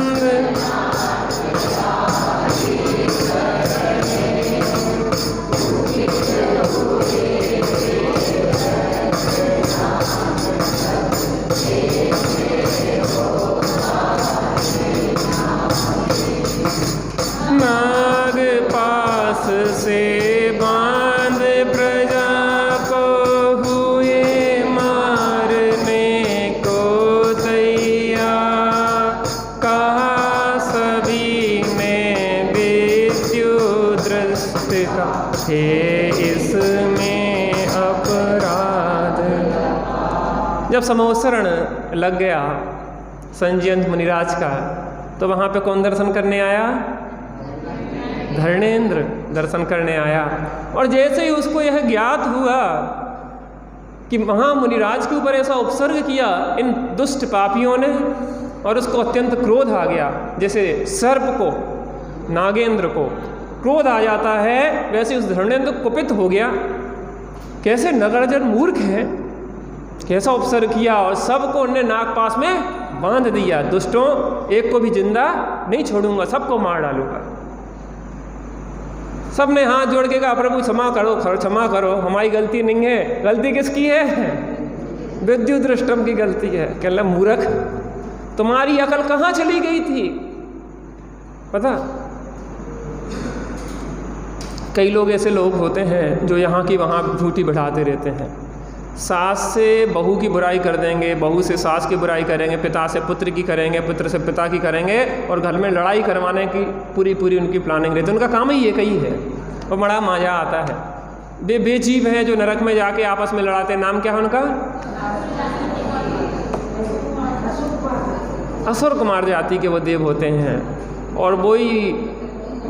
नाग पास से बांध प्रजा को हुए मारने को तैयार। कहा सभी ने विद्युत दृष्टि का, है इसमें अपराध। जब समवसरण लग गया संजयंत मुनिराज का, तो वहाँ पे कौन दर्शन करने आया? धर्मेंद्र दर्शन करने आया। और जैसे ही उसको यह ज्ञात हुआ कि महामुनिराज के ऊपर ऐसा उपसर्ग किया इन दुष्ट पापियों ने, और उसको अत्यंत क्रोध आ गया। जैसे सर्प को, नागेंद्र को क्रोध आ जाता है, वैसे उस धर्मेंद्र कुपित हो गया। कैसे नगरजन मूर्ख है, कैसा उपसर्ग किया, और सबको उन्होंने नागपाश में बांध दिया। दुष्टों, एक को भी जिंदा नहीं छोड़ूंगा, सबको मार डालूंगा। सब ने हाथ जोड़ के कहा, प्रभु क्षमा करो, क्षमा करो, हमारी गलती नहीं है। गलती किसकी है? विद्युत दृष्टम की गलती है। कहला मूर्ख, तुम्हारी अकल कहाँ चली गई थी? पता, कई लोग ऐसे लोग होते हैं जो यहाँ की वहाँ झूठी बढ़ाते रहते हैं। सास से बहू की बुराई कर देंगे, बहू से सास की बुराई करेंगे, पिता से पुत्र की करेंगे, पुत्र से पिता की करेंगे, और घर में लड़ाई करवाने की पूरी पूरी उनकी प्लानिंग रहती है। उनका काम ही एक ही है और बड़ा मजा आता है। वे बेजीव हैं जो नरक में जाके आपस में लड़ाते हैं। नाम क्या है उनका? असुर कुमार जाति के वो देव होते हैं। और वही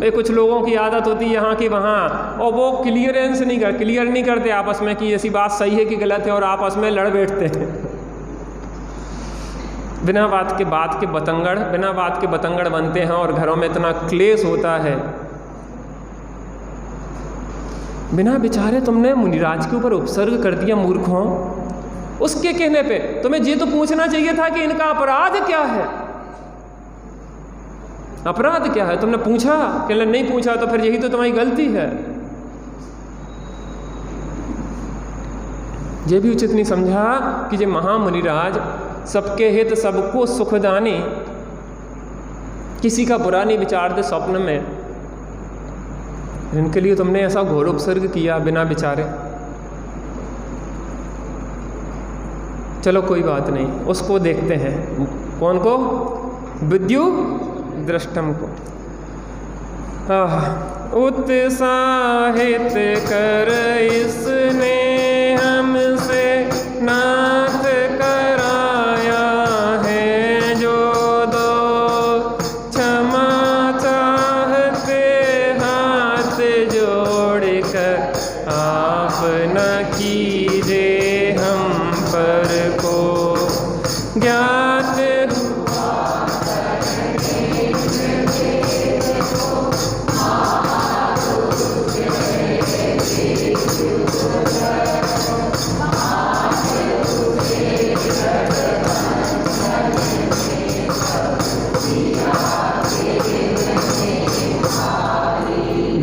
कुछ लोगों की आदत होती है यहाँ की वहाँ, और वो क्लियर नहीं करते आपस में कि ऐसी बात सही है कि गलत है, और आपस में लड़ बैठते हैं। बिना बात के बतंगड़ बनते हैं और घरों में इतना क्लेश होता है। बिना विचारे तुमने मुनिराज के ऊपर उपसर्ग कर दिया मूर्खों। उसके कहने पे तुम्हें ये तो पूछना चाहिए था कि इनका अपराध क्या है। अपराध क्या है तुमने पूछा? कि नहीं पूछा तो फिर यही तो तुम्हारी गलती है। ये भी उचित नहीं समझा कि ये महामुनिराज सबके हित सबको सुखदानी, किसी का बुरा नहीं विचारते स्वप्न में। इनके लिए तुमने ऐसा घोर उपसर्ग किया बिना विचारे। चलो कोई बात नहीं, उसको देखते हैं। कौन को? विद्यु दृष्टम को। उत्साहित कर इसने हमसे नाथ कराया है जो दो, क्षमा चाहते हाथ जोड़कर आप न कीजिए हम पर को ज्ञात।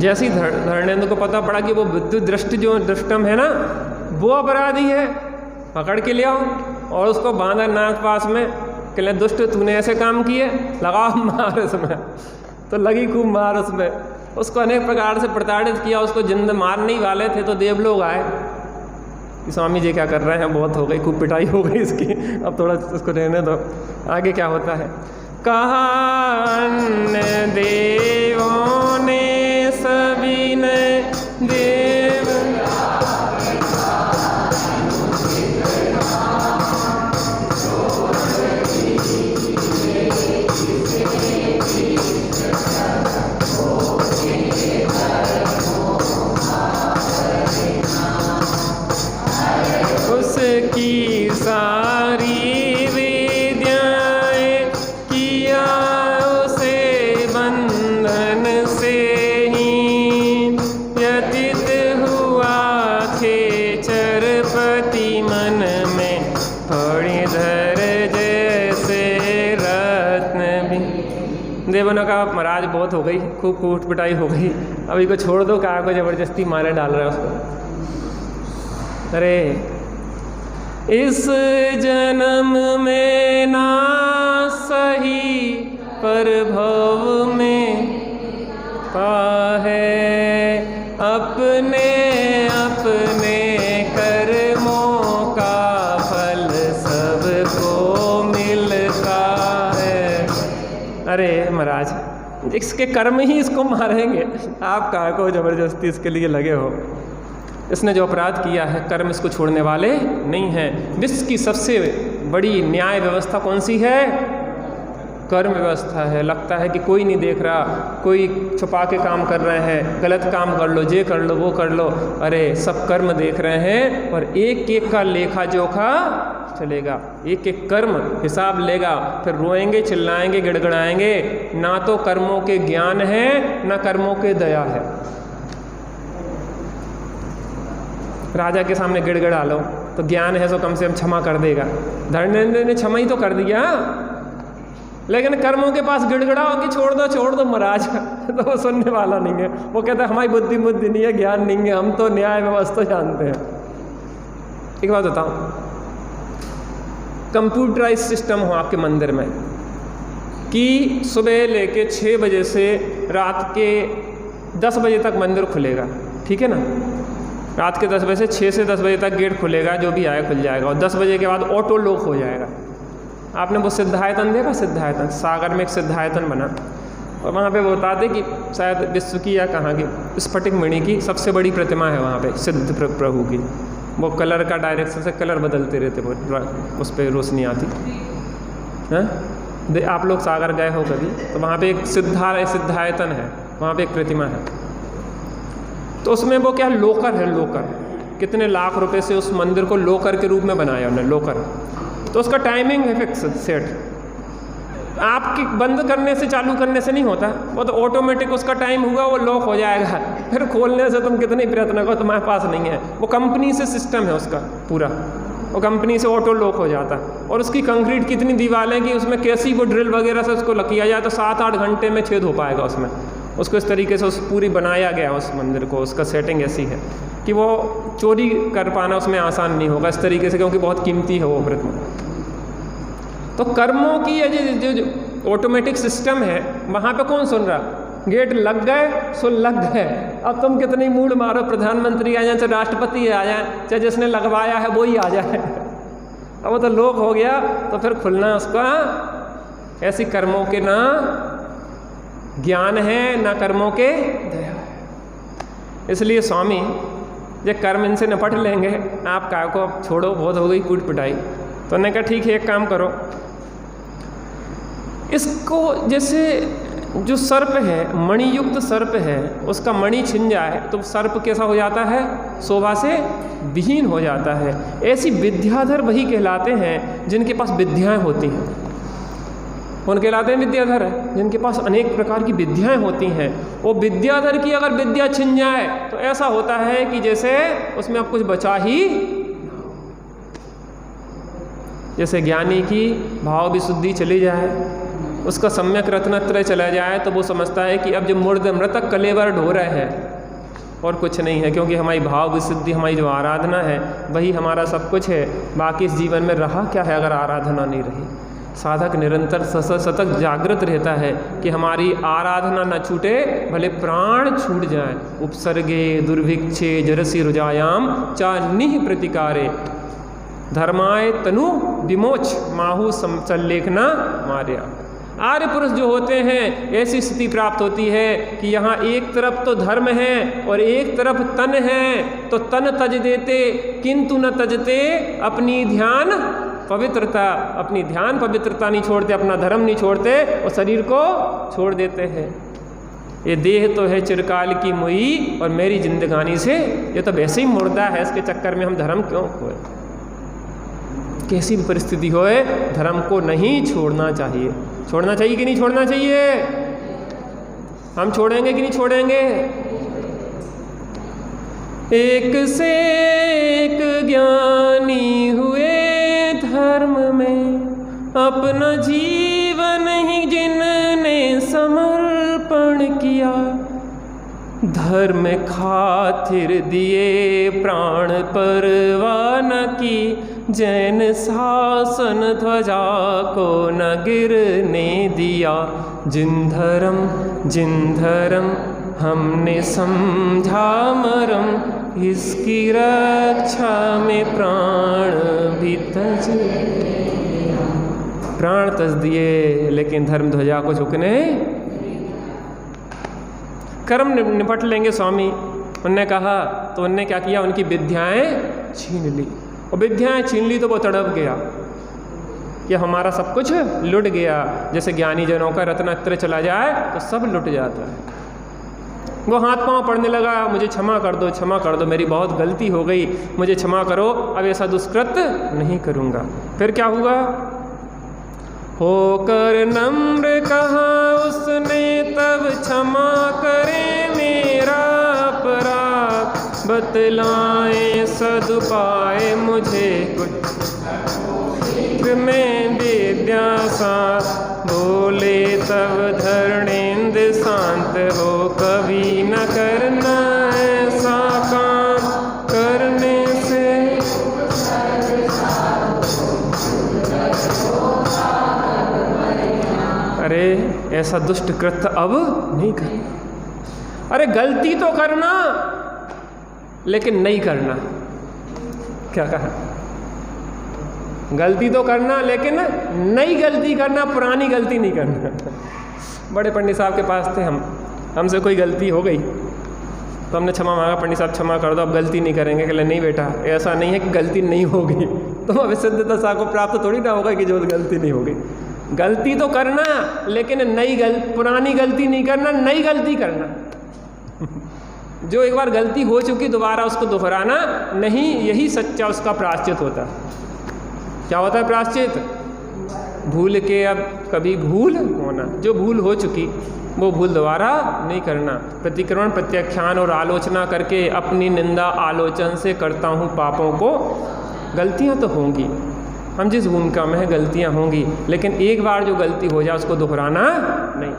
जैसे ही धर्मेंद्र को पता पड़ा कि वो विद्युत दृष्टि जो दृष्टम है ना, वो अपराधी है, पकड़ के ले आओ और उसको बांधा नाक पास में। कहले दुष्ट तूने ऐसे काम किए, लगाओ मार उसमें। तो लगी खूब मार उसमें। उसको अनेक प्रकार से प्रताड़ित किया। उसको जिंदा मारने ही वाले थे तो देवलोग आए कि स्वामी जी क्या कर रहे हैं, बहुत हो गई, खूब पिटाई हो गई इसकी, अब थोड़ा उसको रहने दो, आगे क्या होता है। कहा अन्य देवों ने सभी ने देव उसकी सारी विद्याएं किया उसे बंधन से ही व्यतीत हुआ खेचरपति मन में फणिधर जैसे रत्न भी। देवों ने कहा महाराज बहुत हो गई, खूब कूट पिटाई हो गई, अभी को छोड़ दो, कहा को जबरदस्ती मारे डाल रहा है उसको। अरे इस जन्म में ना सही पर भव में पाहे अपने अपने कर्मों का फल सबको मिलता है। अरे महाराज इसके कर्म ही इसको मारेंगे, आप कहाँ को जबरदस्ती इसके लिए लगे हो। इसने जो अपराध किया है कर्म इसको छोड़ने वाले नहीं हैं। विश्व की सबसे बड़ी न्याय व्यवस्था कौन सी है? कर्म व्यवस्था है। लगता है कि कोई नहीं देख रहा, कोई छुपा के काम कर रहे हैं, गलत काम कर लो, ये कर लो, वो कर लो। अरे सब कर्म देख रहे हैं और एक एक का लेखा जोखा चलेगा, एक एक कर्म हिसाब लेगा। फिर रोएंगे, चिल्लाएंगे, गिड़गिड़ाएंगे। ना तो कर्मों के ज्ञान है, ना कर्मों के दया है। राजा के सामने गिड़गिड़ा लो तो ज्ञान है तो कम से कम क्षमा कर देगा। धर्मेंद्र ने क्षमा ही तो कर दिया, लेकिन कर्मों के पास गिड़गिड़ाओ कि छोड़ दो महाराज तो वो सुनने वाला नहीं है। वो कहता है हमारी बुद्धि नहीं है, ज्ञान नहीं है, हम तो न्याय व्यवस्था जानते हैं। एक बात बताओ, कंप्यूटराइज सिस्टम हो आपके मंदिर में कि सुबह लेके 6 बजे से रात के 10 बजे तक मंदिर खुलेगा, ठीक है ना। रात के 10 बजे से 6 से 10 बजे तक गेट खुलेगा, जो भी आए खुल जाएगा, और 10 बजे के बाद ऑटो लॉक हो जाएगा। आपने वो सिद्धायतन देखा? सिद्धायतन सागर में एक सिद्धायतन बना, और वहाँ पे वो बताते कि शायद विश्व की या कहाँ की स्फटिक मणि की सबसे बड़ी प्रतिमा है वहाँ पे, सिद्ध प्रभु की। वो कलर का डायरेक्शन से कलर बदलते रहते, वो उस पर रोशनी आती है। आप लोग सागर गए हो कभी तो वहाँ पे एक सिद्धायतन है, वहाँ पे एक प्रतिमा है। तो उसमें वो क्या लोकर है, लोकर कितने लाख रुपए से उस मंदिर को लोकर के रूप में बनाया उन्होंने, लोकर। तो उसका टाइमिंग है फिक्स सेट, आपकी बंद करने से चालू करने से नहीं होता, वो तो ऑटोमेटिक उसका टाइम हुआ वो लॉक हो जाएगा, फिर खोलने से तुम कितने प्रयत्न करो तुम्हारे पास नहीं है। वो कंपनी से सिस्टम है उसका पूरा, वो कंपनी से ऑटो लॉक हो जाता है। और उसकी कंक्रीट कितनी दीवारें कि उसमें कैसी वो ड्रिल वगैरह से उसको किया जाए तो 7-8 घंटे में छेद हो पाएगा उसमें। उसको इस तरीके से उस पूरी बनाया गया उस मंदिर को, उसका सेटिंग ऐसी है कि वो चोरी कर पाना उसमें आसान नहीं होगा इस तरीके से, क्योंकि बहुत कीमती है वो प्रतिमा। तो कर्मों की ये जो ऑटोमेटिक सिस्टम है, वहाँ पे कौन सुन रहा? गेट लग गए सो लग गए। अब तुम कितनी मूड मारो, प्रधानमंत्री आ जाए, चाहे राष्ट्रपति आ जाए, चाहे जिसने लगवाया है वो ही आ जाए, अब वो तो लोक हो गया, तो फिर खुलना उसका। ऐसी कर्मों के ना ज्ञान है ना कर्मों के दया। इसलिए स्वामी ये कर्म इनसे निपट लेंगे, आप काय को छोड़ो, बहुत हो गई कूट पिटाई। तो उन्होंने कहा ठीक है एक काम करो, इसको जैसे जो सर्प है, मणियुक्त सर्प है, उसका मणि छिन जाए तो सर्प कैसा हो जाता है? शोभा से विहीन हो जाता है। ऐसी विद्याधर वही कहलाते हैं जिनके पास विद्याएं होती हैं। कौन कहलाते हैं? विद्याधर है, जिनके पास अनेक प्रकार की विद्याएं होती हैं। वो विद्याधर की अगर विद्या छिन जाए तो ऐसा होता है कि जैसे उसमें अब कुछ बचा ही, जैसे ज्ञानी की भाव विशुद्धि चली जाए, उसका सम्यक रत्नत्रय चला जाए, तो वो समझता है कि अब जो मृतक कलेवर ढो रहे हैं और कुछ नहीं है, क्योंकि हमारी भाव विशुद्धि, हमारी जो आराधना है वही हमारा सब कुछ है। बाकी इस जीवन में रहा क्या है अगर आराधना नहीं रही? साधक निरंतर सतत जागृत रहता है कि हमारी आराधना न छूटे, भले प्राण छूट जाए। उपसर्गे दुर्भिक्षे जरसी रुजायाम चा निह प्रतिकारे धर्माय तनु विमोच माहु संलेखना मार्या। आर्य पुरुष जो होते हैं ऐसी स्थिति प्राप्त होती है कि यहाँ एक तरफ तो धर्म है और एक तरफ तन है, तो तन तज देते किंतु न तजते अपनी ध्यान पवित्रता, अपनी ध्यान पवित्रता नहीं छोड़ते, अपना धर्म नहीं छोड़ते और शरीर को छोड़ देते हैं। ये देह तो है चिरकाल की मुई और मेरी जिंदगानी से ये तो वैसे ही मुर्दा है, इसके चक्कर में हम धर्म क्यों खोए? कैसी भी परिस्थिति होए धर्म को नहीं छोड़ना चाहिए। छोड़ना चाहिए कि नहीं छोड़ना चाहिए? हम छोड़ेंगे कि नहीं छोड़ेंगे? एक से एक ज्ञानी हुए धर्म में, अपना जीवन ही जिनने समर्पण किया। धर्म खातिर दिए प्राण परवान की, जैन शासन ध्वजा को न गिरने दिया। जिन धर्म हमने समझा मरम, इसकी रक्षा में प्राण भी तज दिए, लेकिन धर्म ध्वजा को झुकने। कर्म निपट लेंगे स्वामी उनने कहा, तो उनने क्या किया? उनकी विद्याएं छीन ली, और विद्याएं छीन ली तो वो तड़प गया कि हमारा सब कुछ लुट गया। जैसे ज्ञानी जनों का रत्नत्रय चला जाए तो सब लुट जाता है। वो हाथ पांव पड़ने लगा, मुझे क्षमा कर दो, क्षमा कर दो, मेरी बहुत गलती हो गई, मुझे क्षमा करो, अब ऐसा दुष्कृत्य नहीं करूँगा। फिर क्या हुआ? होकर नम्र कहा उसने तब, क्षमा करे मेरा अपराध, बतलाएं सदुपाय मुझे कुछ में विद्या सा। बोले तब धरणेन्द्र शांत हो, कभी न करना ऐसा काम करने से। अरे ऐसा दुष्ट कृत्य अब नहीं करना। अरे गलती तो करना, लेकिन नहीं करना। क्या कहा? गलती तो करना लेकिन नई गलती करना, पुरानी गलती नहीं करना। बड़े पंडित साहब के पास थे हमसे कोई गलती हो गई तो हमने क्षमा मांगा, पंडित साहब क्षमा कर दो, अब गलती नहीं करेंगे। कहले नहीं बेटा, ऐसा नहीं है कि गलती नहीं होगी, तो अब सिद्धता को प्राप्त थोड़ी ना होगा कि जो गलती नहीं होगी। गलती तो करना लेकिन पुरानी गलती नहीं करना, नई गलती करना। जो एक बार गलती हो चुकी दोबारा उसको दोहराना नहीं, यही सच्चा उसका प्रायश्चित होता है। क्या होता है प्रायश्चित? भूल के अब कभी भूल होना, जो भूल हो चुकी वो भूल दोबारा नहीं करना। प्रतिक्रमण, प्रत्याख्यान और आलोचना करके अपनी निंदा आलोचन से करता हूँ पापों को। गलतियाँ तो होंगी, हम जिस भूमिका में हैं गलतियाँ होंगी, लेकिन एक बार जो गलती हो जाए उसको दोहराना नहीं।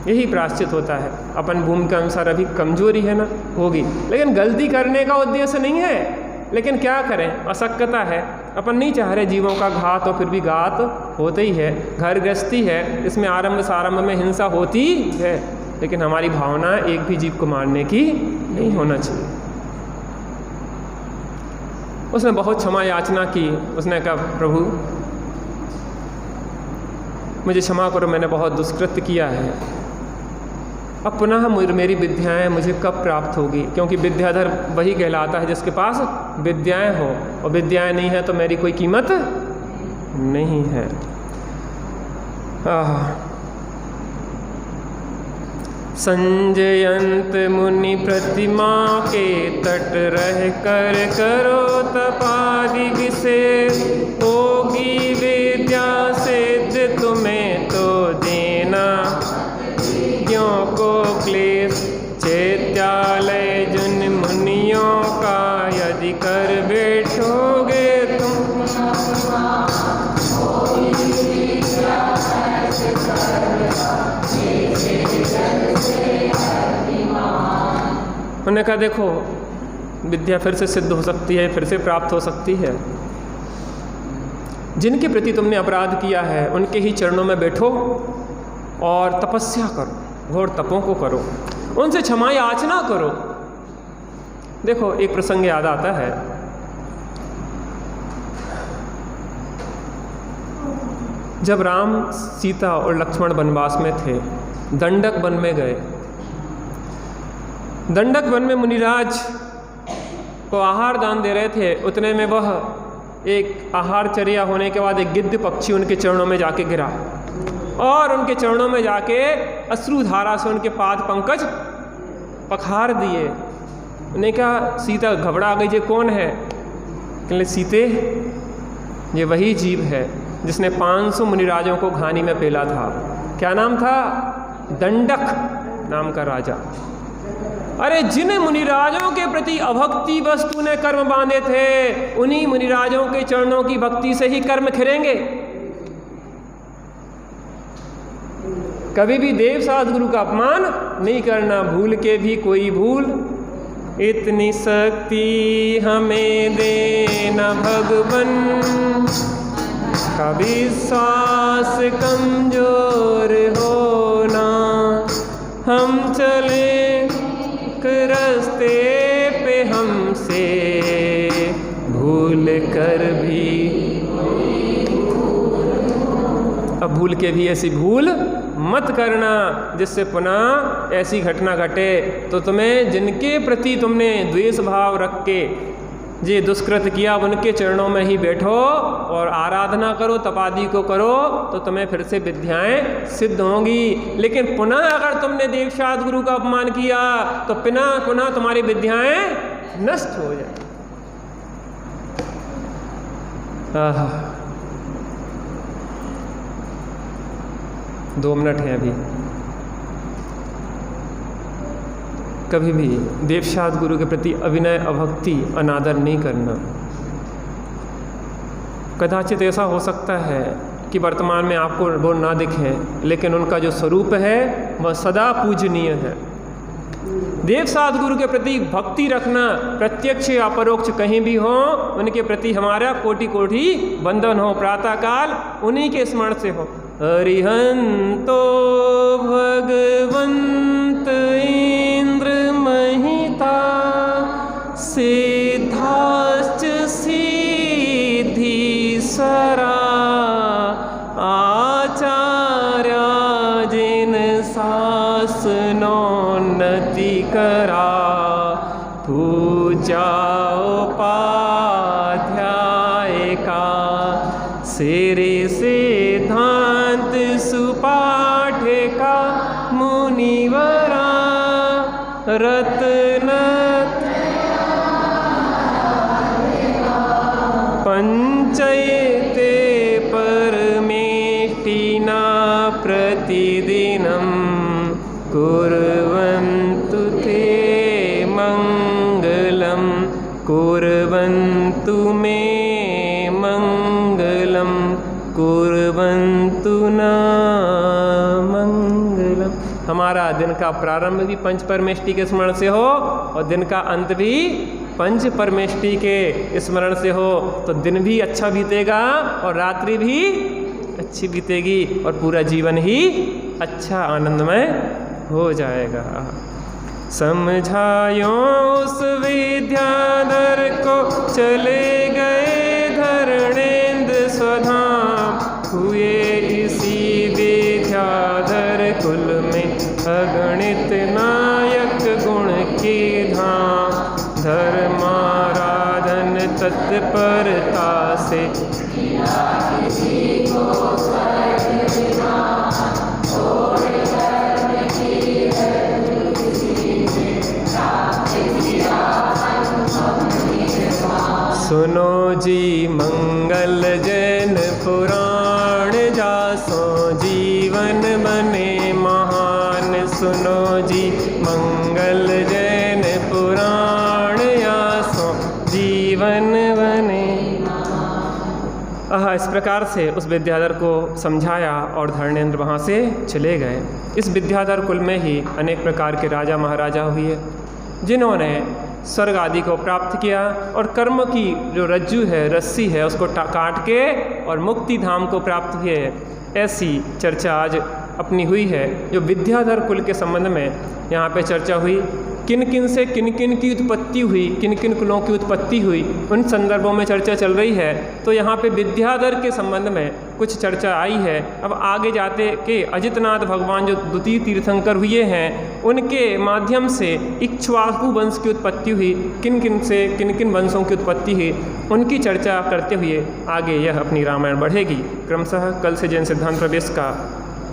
यही प्रायश्चित होता है। अपन भूमिका अनुसार अभी कमजोरी है ना, होगी, लेकिन गलती करने का उद्देश्य नहीं है। लेकिन क्या करें, अशक्यता है। अपन नहीं चाह रहे जीवों का घात, और फिर भी घात होते ही है। घर गृहस्थी है, इसमें आरंभ सारंभ में हिंसा होती है, लेकिन हमारी भावना एक भी जीव को मारने की नहीं होना चाहिए। उसने बहुत क्षमा याचना की। उसने कहा प्रभु मुझे क्षमा करो, मैंने बहुत दुष्कृत्य किया है। अब पुनः मेरी विद्याएं मुझे कब प्राप्त होगी? क्योंकि विद्याधर वही कहलाता है जिसके पास विद्याएं हो, और विद्याएं नहीं है तो मेरी कोई कीमत नहीं है। संजयंत मुनि प्रतिमा के तट रह कर करो तपादि विशेष, होगी विद्या सिद्ध तुम्हें तो देना क्यों को क्लेश। चैत्यालय जुन मुनियों का यदि कर बैठोगे तुम, उन्होंने कहा देखो विद्या फिर से सिद्ध हो सकती है, फिर से प्राप्त हो सकती है। जिनके प्रति तुमने अपराध किया है उनके ही चरणों में बैठो और तपस्या करो, घोर तपों को करो, उनसे क्षमा याचना करो। देखो एक प्रसंग याद आता है। जब राम, सीता और लक्ष्मण वनवास में थे, दंडक वन में गए। दंडक वन में मुनिराज को आहार दान दे रहे थे। उतने में वह एक आहार चर्या होने के बाद एक गिद्ध पक्षी उनके चरणों में जाके गिरा और उनके चरणों में जाके अश्रुधारा से उनके पाद पंकज पखार दिए। उन्होंने कहा सीता घबरा गई, ये कौन है? कहले सीते ये वही जीव है जिसने 500 मुनिराजों को घानी में पेला था। क्या नाम था? दंडक नाम का राजा। अरे जिन मुनिराजों के प्रति अभक्ति वस्तु ने कर्म बांधे थे, उन्हीं मुनिराजों के चरणों की भक्ति से ही कर्म खिलेंगे। कभी भी देव सद्गुरु का अपमान नहीं करना, भूल के भी कोई भूल। इतनी शक्ति हमें देना भगवन, कभी विश्वास कमजोर होना। हम चले रास्ते पे हमसे भूल कर भी, अब भूल के भी ऐसी भूल मत करना जिससे पुनः ऐसी घटना घटे। तो तुम्हें जिनके प्रति तुमने द्वेष भाव रख के ये दुष्कृत किया, उनके चरणों में ही बैठो और आराधना करो, तपादि को करो, तो तुम्हें फिर से विद्याएं सिद्ध होंगी। लेकिन पुनः अगर तुमने देव सद्गुरु का अपमान किया तो पुनः तुम्हारी विद्याएं नष्ट हो जाए। 2 मिनट हैं अभी। कभी भी देव सद्गुरु के प्रति अविनय, अभक्ति, अनादर नहीं करना। कदाचित ऐसा हो सकता है कि वर्तमान में आपको वो ना दिखें, लेकिन उनका जो स्वरूप है वह सदा पूजनीय है। देव सद्गुरु के प्रति भक्ति रखना, प्रत्यक्ष या परोक्ष कहीं भी हो, उनके प्रति हमारा कोटि कोटि वंदन हो। प्रातःकाल उन्हीं के स्मरण से हो। हरिहंतो भगवंत इंद्र महिता सिद्धाश्च सिद्धीश्वरा आचार्या जिन शासनोन्नति करा पूजा उपाध्यायिका श्री सिद्धांत सुपाठिका मुनिवरा रत्न पंचयते परमेष्टिना प्रतिदिनं कुर्वन्तु ते मंगलं कुर्वन्तु मे मंगलं कुर्वन्तु न मंगलम। हमारा दिन का प्रारंभ भी पंच परमेष्टि के स्मरण से हो और दिन का अंत भी पंच परमेष्टि के स्मरण से हो, तो दिन भी अच्छा बीतेगा और रात्रि भी अच्छी बीतेगी और पूरा जीवन ही अच्छा आनंदमय हो जाएगा। समझायो उस विद्याधर को चले गए धरणेन्द्र स्वधाम, हुए इसी विद्याधर कुल में अगणित नायक गुण के धाम। धर्माराधन तत्परता से सुनो जी मंगल जैन पुराण जासो जीवन बने महान। सुनो जी मंगल जैन पुराण जासो जीवन बने। इस प्रकार से उस विद्याधर को समझाया और धरणेन्द्र वहाँ से चले गए। इस विद्याधर कुल में ही अनेक प्रकार के राजा महाराजा हुए जिन्होंने स्वर्ग आदि को प्राप्त किया और कर्म की जो रज्जु है, रस्सी है, उसको काट के और मुक्ति धाम को प्राप्त किए। ऐसी चर्चा आज अपनी हुई है। जो विद्याधर कुल के संबंध में यहाँ पे चर्चा हुई, किन किन से किन किन की उत्पत्ति हुई, किन किन कुलों की उत्पत्ति हुई, उन संदर्भों में चर्चा चल रही है। तो यहाँ पे विद्याधर के संबंध में कुछ चर्चा आई है। अब आगे जाते के अजितनाथ भगवान जो द्वितीय तीर्थंकर हुए हैं, उनके माध्यम से इक्ष्वाकु वंश की उत्पत्ति हुई, किन किन से किन किन वंशों की उत्पत्ति हुई, उनकी चर्चा करते हुए आगे यह अपनी रामायण बढ़ेगी। क्रमशः कल से जैन सिद्धांत प्रवेश का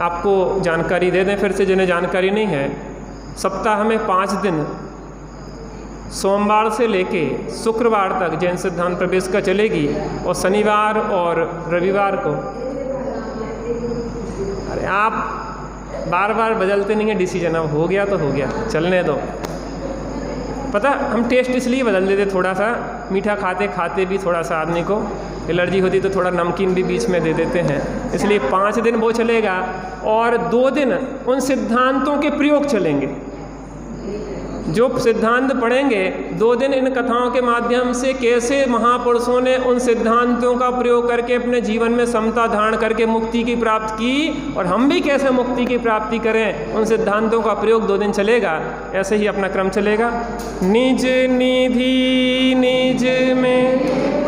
आपको जानकारी दे दें फिर से जिन्हें जानकारी नहीं है। सप्ताह में 5 दिन सोमवार से लेके शुक्रवार तक जैन सिद्धांत प्रवेश का चलेगी और शनिवार और रविवार को। अरे आप बार बार बदलते नहीं हैं डिसीजन, अब हो गया तो हो गया, चलने दो। पता हम टेस्ट इसलिए बदल देते, थोड़ा सा मीठा खाते खाते भी थोड़ा सा आदमी को एलर्जी होती तो थोड़ा नमकीन भी बीच में दे देते हैं, इसलिए 5 दिन वो चलेगा और 2 दिन उन सिद्धांतों के प्रयोग चलेंगे। जो सिद्धांत पढ़ेंगे 2 दिन इन कथाओं के माध्यम से कैसे महापुरुषों ने उन सिद्धांतों का प्रयोग करके अपने जीवन में समता धारण करके मुक्ति की प्राप्ति की और हम भी कैसे मुक्ति की प्राप्ति करें, उन सिद्धांतों का प्रयोग 2 दिन चलेगा। ऐसे ही अपना क्रम चलेगा। निज निधि निज में